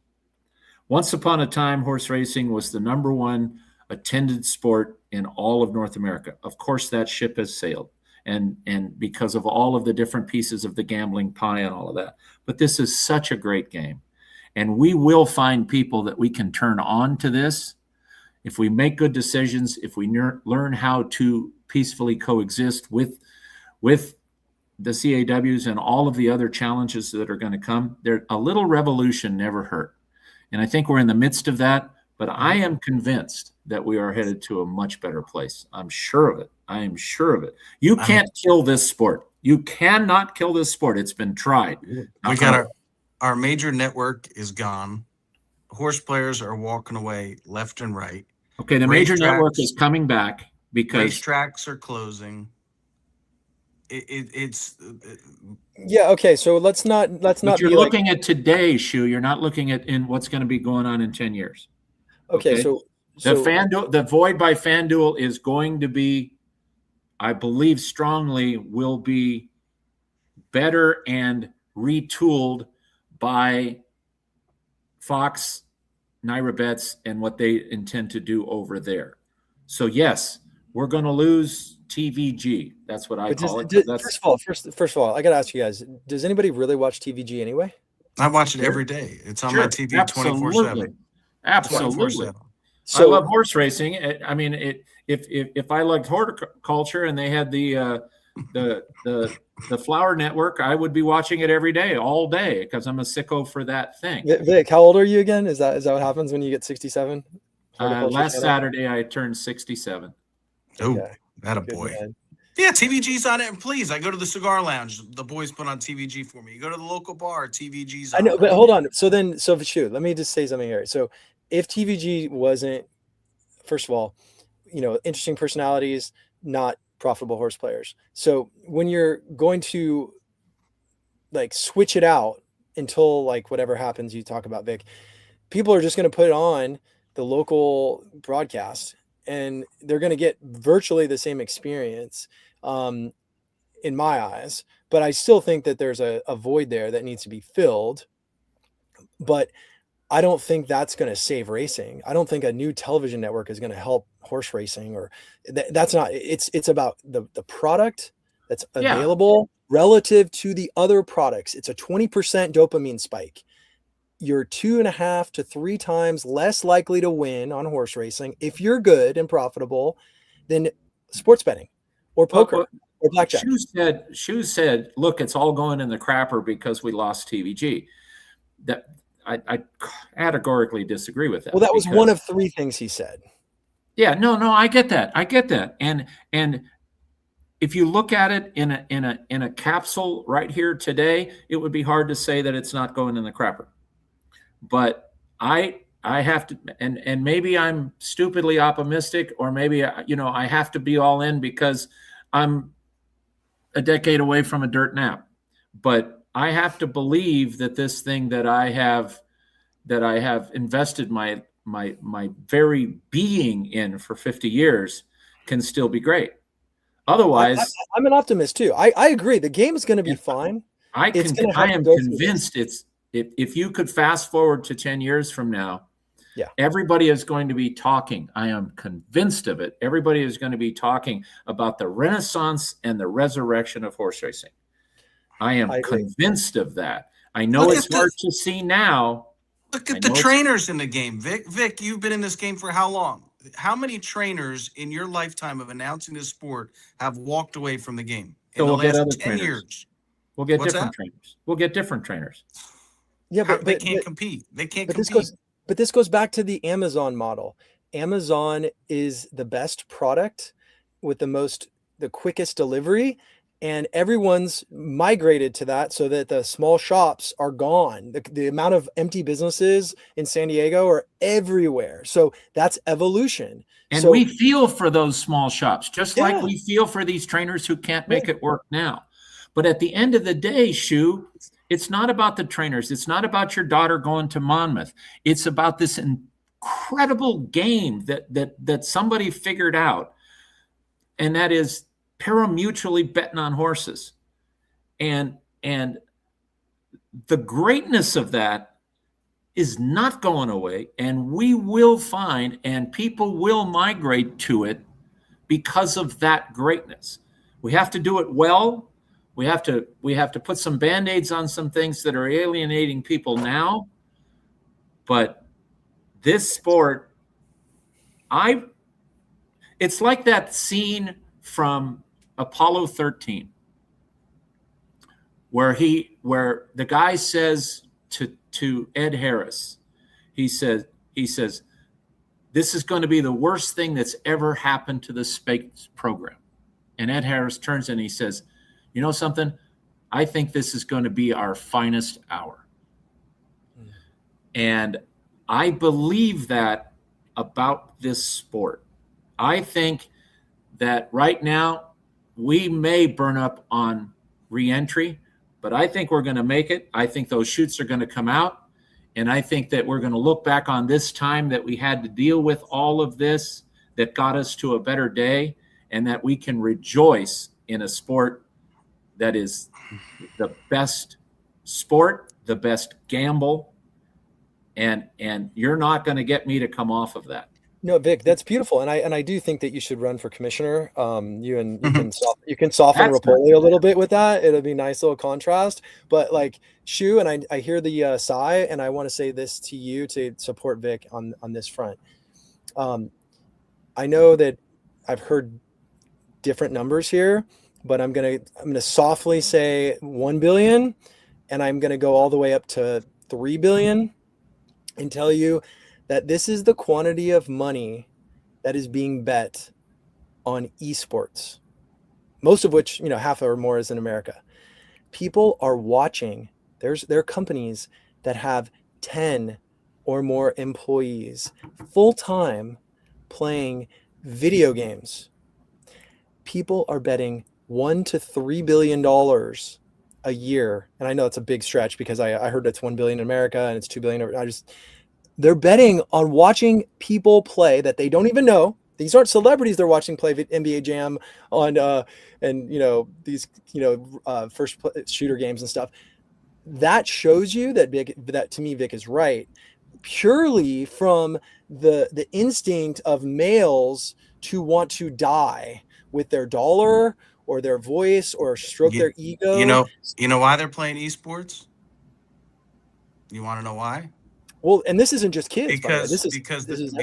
Once upon a time, horse racing was the #1 attended sport in all of North America. Of course, that ship has sailed, and because of all of the different pieces of the gambling pie and all of that. But this is such a great game, and we will find people that we can turn on to this if we make good decisions, if we learn how to peacefully coexist with the CAWs and all of the other challenges that are going to come. A little revolution never hurt. And I think we're in the midst of that, but I am convinced that we are headed to a much better place. I'm sure of it. I am sure of it. You can't kill this sport. You cannot kill this sport. It's been tried. We got our major network is gone. Horse players are walking away left and right. Okay, the major network is coming back because racetracks are closing. It's yeah, okay, so let's not you're looking at today, Shoe. You're not looking at in what's going to be going on in 10 years. Okay, so the void by FanDuel is going to be, I believe strongly, will be better and retooled by Fox, Naira Bets, and what they intend to do over there. So yes, we're going to lose TVG. That's what I call it. First of all, I got to ask you guys, does anybody really watch TVG anyway? I watch it every day. It's on my TV 24/7. Absolutely. So, I love horse racing. I mean, if I liked horticulture and they had the Flower Network, I would be watching it every day, all day, because I'm a sicko for that thing. Vic, how old are you again? Is that what happens when you get 67? Last Saturday, I turned 67. Oh, that a boy. Yeah, TVG's on it. And please, I go to the cigar lounge. The boys put on TVG for me. You go to the local bar, TVG's on. I know, but hold on. So shoot, let me just say something here. So if TVG wasn't, first of all, interesting personalities, not profitable horse players. So when you're going to switch it out until whatever happens, you talk about, Vic, people are just going to put on the local broadcast and they're going to get virtually the same experience in my eyes. But I still think that there's a void there that needs to be filled. But I don't think that's going to save racing. I don't think a new television network is going to help horse racing, or that's not, it's about the product that's available relative to the other products. It's a 20% dopamine spike. you're 2.5 to 3 times less likely to win on horse racing if you're good and profitable than sports betting or poker or blackjack. Shoes said, look, it's all going in the crapper because we lost TVG. That I categorically disagree with that. Well, that was one of 3 things he said. Yeah, no, I get that. And if you look at it in a capsule right here today, it would be hard to say that it's not going in the crapper. But I have to, and maybe I'm stupidly optimistic, or maybe I have to be all in because I'm a decade away from a dirt nap. But I have to believe that this thing that I have invested my very being in for 50 years can still be great. Otherwise, I'm an optimist too. I agree. The game is going to be fine. I am convinced if you could fast forward to 10 years from now, yeah, everybody is going to be talking. I am convinced of it. Everybody is going to be talking about the renaissance and the resurrection of horse racing. I am convinced of that. I know it's hard to see now. Look at the trainers in the game. Vic, you've been in this game for how long? How many trainers in your lifetime of announcing this sport have walked away from the game in the last 10 years? We'll get different trainers. We'll get different trainers. Yeah, but they can't compete. They can't compete. But this goes back to the Amazon model. Amazon is the best product with the quickest delivery, and everyone's migrated to that so that the small shops are gone. The amount of empty businesses in San Diego are everywhere. So that's evolution. And we feel for those small shops, just like we feel for these trainers who can't make it work now. But at the end of the day, Shoe, it's not about the trainers. It's not about your daughter going to Monmouth. It's about this incredible game that somebody figured out, and that is pari-mutually betting on horses. And the greatness of that is not going away, and we will find, and people will migrate to it because of that greatness. We have to do it well. We have to put some Band-Aids on some things that are alienating people now. But this sport, it's like that scene from Apollo 13, where the guy says to Ed Harris, he says, this is going to be the worst thing that's ever happened to the space program. And Ed Harris turns and he says, you know something? I think this is going to be our finest hour. And I believe that about this sport. I think that right now we may burn up on re-entry, but I think we're going to make it. I think those chutes are going to come out. And I think that we're going to look back on this time that we had to deal with all of this that got us to a better day, and that we can rejoice in a sport that is the best sport, the best gamble, and you're not going to get me to come off of that. No, Vic, that's beautiful, and I do think that you should run for commissioner. You can soften Rapoli a little bit with that. It'll be a nice little contrast. But like Shoe, and I hear the sigh, and I want to say this to you to support Vic on this front. I know that I've heard different numbers here, but I'm gonna softly say 1 billion, and I'm gonna go all the way up to 3 billion, and tell you that this is the quantity of money that is being bet on esports, most of which, half or more is in America. People are watching. There are companies that have 10 or more employees full-time playing video games. People are betting $1 to $3 billion a year. And I know it's a big stretch because I heard it's 1 billion in America and it's 2 billion. They're betting on watching people play that they don't even know. These aren't celebrities they're watching play NBA Jam on, these, first shooter games and stuff. That shows you that to me, Vic is right, purely from the instinct of males to want to die with their dollar or their voice or stroke their ego. You know why they're playing esports? You want to know why? Well, and this isn't just kids, by the way. This is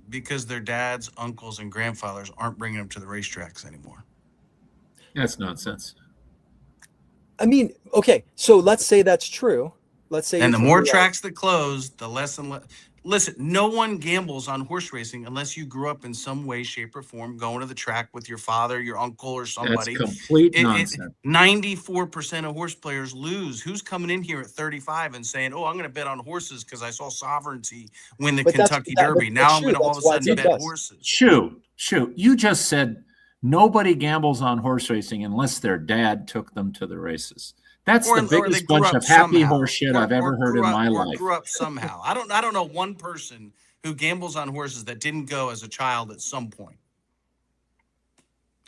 Because their dads, uncles, and grandfathers aren't bringing them to the racetracks anymore. That's nonsense. I mean, okay, so let's say that's true. Let's say, and the more tracks that close, the less and less. Listen, no one gambles on horse racing unless you grew up in some way, shape, or form going to the track with your father, your uncle, or somebody. That's complete nonsense. 94% of horse players lose. Who's coming in here at 35 and saying, "Oh, I'm going to bet on horses because I saw Sovereignty win the Kentucky Derby. Now I'm going to all of a sudden bet horses." Shoot. You just said nobody gambles on horse racing unless their dad took them to the races. That's the biggest bunch of happy horse shit I've ever heard in my life. Grew up somehow. I don't know one person who gambles on horses that didn't go as a child at some point,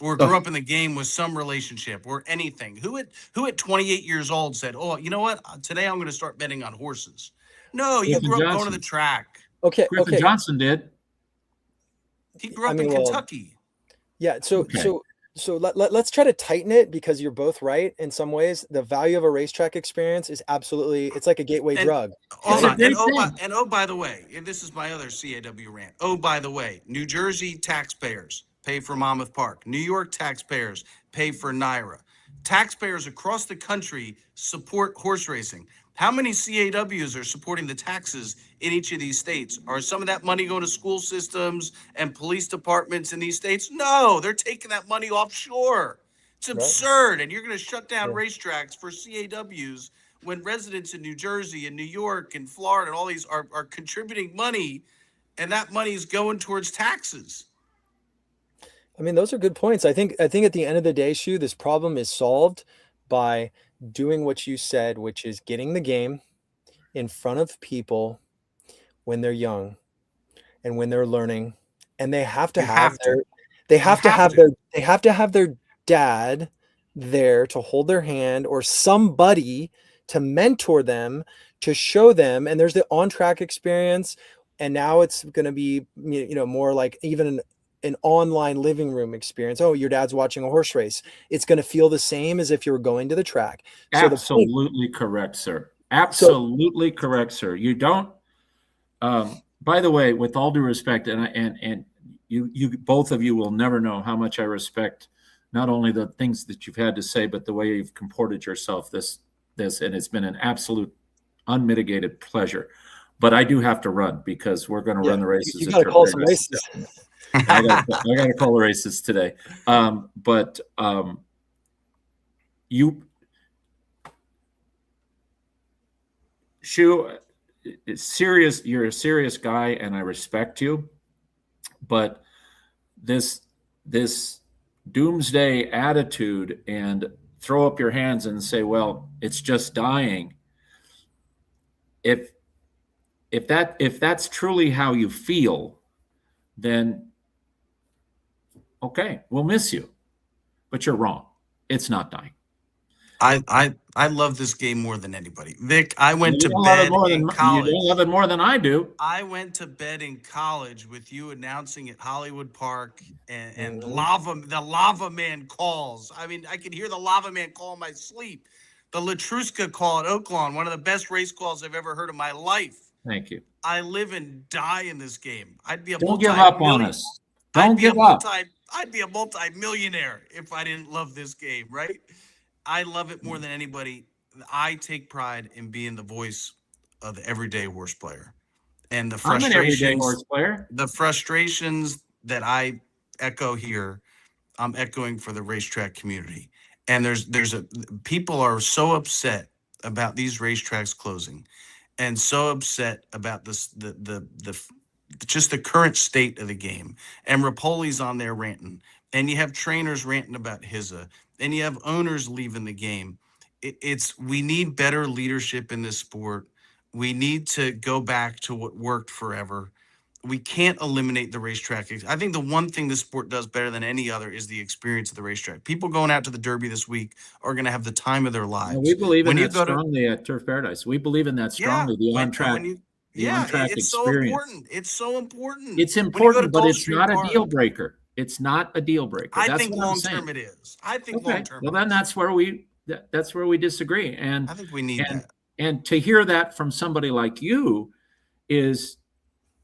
or grew up in the game with some relationship or anything. Who at 28 years old said, "Oh, you know what? Today I'm going to start betting on horses." No, you grew up going to the track. Okay, Griffin Johnson did. He grew up in Kentucky. Yeah, so let's try to tighten it, because you're both right in some ways. The value of a racetrack experience is absolutely, it's like a gateway drug. Oh, by the way, and this is my other CAW rant. Oh, by the way, New Jersey taxpayers pay for Monmouth Park. New York taxpayers pay for NYRA. Taxpayers across the country support horse racing. How many CAWs are supporting the taxes in each of these states? Are some of that money going to school systems and police departments in these states? No, they're taking that money offshore. It's absurd. And you're going to shut down racetracks for CAWs when residents in New Jersey and New York and Florida and all these are contributing money, and that money is going towards taxes. I mean, those are good points. I think at the end of the day, Shoe, this problem is solved by doing what you said, which is getting the game in front of people when they're young and when they're learning, and they have to have their dad there to hold their hand, or somebody to mentor them, to show them. And there's the on-track experience, and now it's going to be, more like even an online living room experience. Oh, your dad's watching a horse race. It's going to feel the same as if you were going to the track. Absolutely correct, sir. Absolutely correct, sir. You don't. By the way, with all due respect, and you both of you will never know how much I respect not only the things that you've had to say, but the way you've comported yourself. This, and it's been an absolute unmitigated pleasure. But I do have to run, because we're going to run the races. You got to call some races. I got to call the races today. Shoe, it's serious. You're a serious guy, and I respect you. But this doomsday attitude and throw up your hands and say, "Well, it's just dying." If that's truly how you feel, then okay, we'll miss you. But you're wrong. It's not dying. I love this game more than anybody. Vic, I went to bed in college. You don't love it more than I do. I went to bed in college with you announcing at Hollywood Park, and the Lava Man calls. I mean, I could hear the Lava Man call in my sleep. The Latruska call at Oaklawn, one of the best race calls I've ever heard in my life. Thank you. I live and die in this game. I'd be a Don't give up on us. Don't give up. I'd be a multi-millionaire if I didn't love this game, right? I love it more than anybody. I take pride in being the voice of the everyday horse player. And the frustrations, I'm an everyday horse player. The frustrations that I echo here, I'm echoing for the racetrack community. And people are so upset about these racetracks closing, and so upset about this just the current state of the game. And Rapoli's on there ranting, and you have trainers ranting about HISA, and you have owners leaving the game. We need better leadership in this sport. We need to go back to what worked forever. We can't eliminate the racetrack. I think the one thing this sport does better than any other is the experience of the racetrack. People going out to the Derby this week are going to have the time of their lives. We believe in that strongly at Turf Paradise. We believe in that strongly. The on-track experience. It's so important. It's so important. It's important, but it's not a deal breaker. It's not a deal breaker. I think long term it is. I think long term. Well, then that's where we disagree. And I think we need that. And to hear that from somebody like you is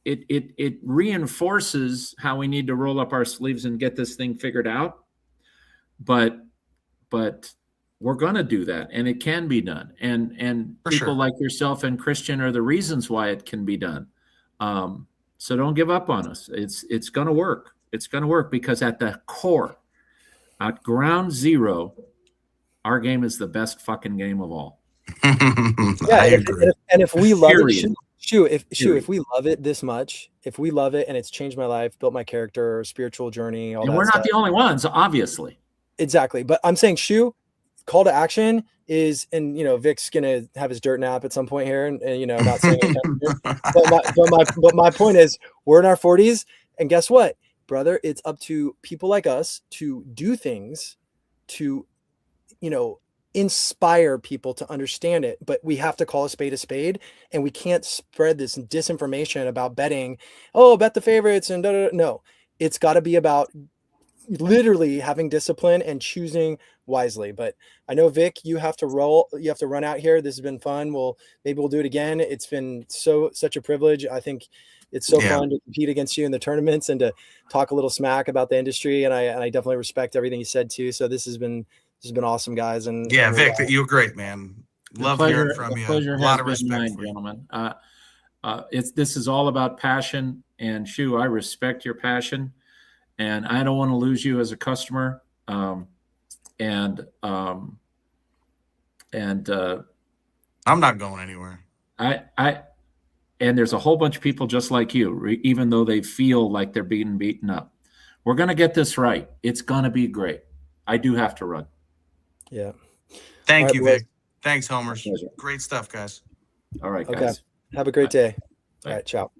it reinforces how we need to roll up our sleeves and get this thing figured out. But we're going to do that, and it can be done. And For people sure. like yourself and Christian are the reasons why it can be done. So don't give up on us. It's going to work. It's going to work, because at the core, at ground zero, our game is the best fucking game of all. Yeah, I agree. and if we love Period. it, if we love it this much, if we love it and it's changed my life, built my character, spiritual journey, all And that we're not stuff. the only ones, obviously. Exactly. But I'm saying, Shoe, call to action is, and Vic's gonna have his dirt nap at some point here, and not saying it, but my point is, we're in our 40s, and guess what, brother? It's up to people like us to do things to, inspire people to understand it. But we have to call a spade, and we can't spread this disinformation about betting. Oh, bet the favorites and no. It's got to be about literally having discipline and choosing wisely. But I know, Vic, you have to run out here. This has been fun. Maybe we'll do it again. It's been such a privilege. I think it's so fun to compete against you in the tournaments and to talk a little smack about the industry. And I definitely respect everything you said too. So this has been awesome, guys. And Vic, you're great, man. Love hearing from you. Pleasure A lot has of been respect mine, for you. gentlemen. This is all about passion, and Shoe, I respect your passion, and I don't want to lose you as a customer. I'm not going anywhere. And there's a whole bunch of people just like you, even though they feel like they're being beaten up. We're going to get this right. It's going to be great. I do have to run. Yeah. Thank you, boys. Vic. Thanks, Hellmers. Great stuff, guys. All right, Okay. guys. Have a great day. All right. Ciao.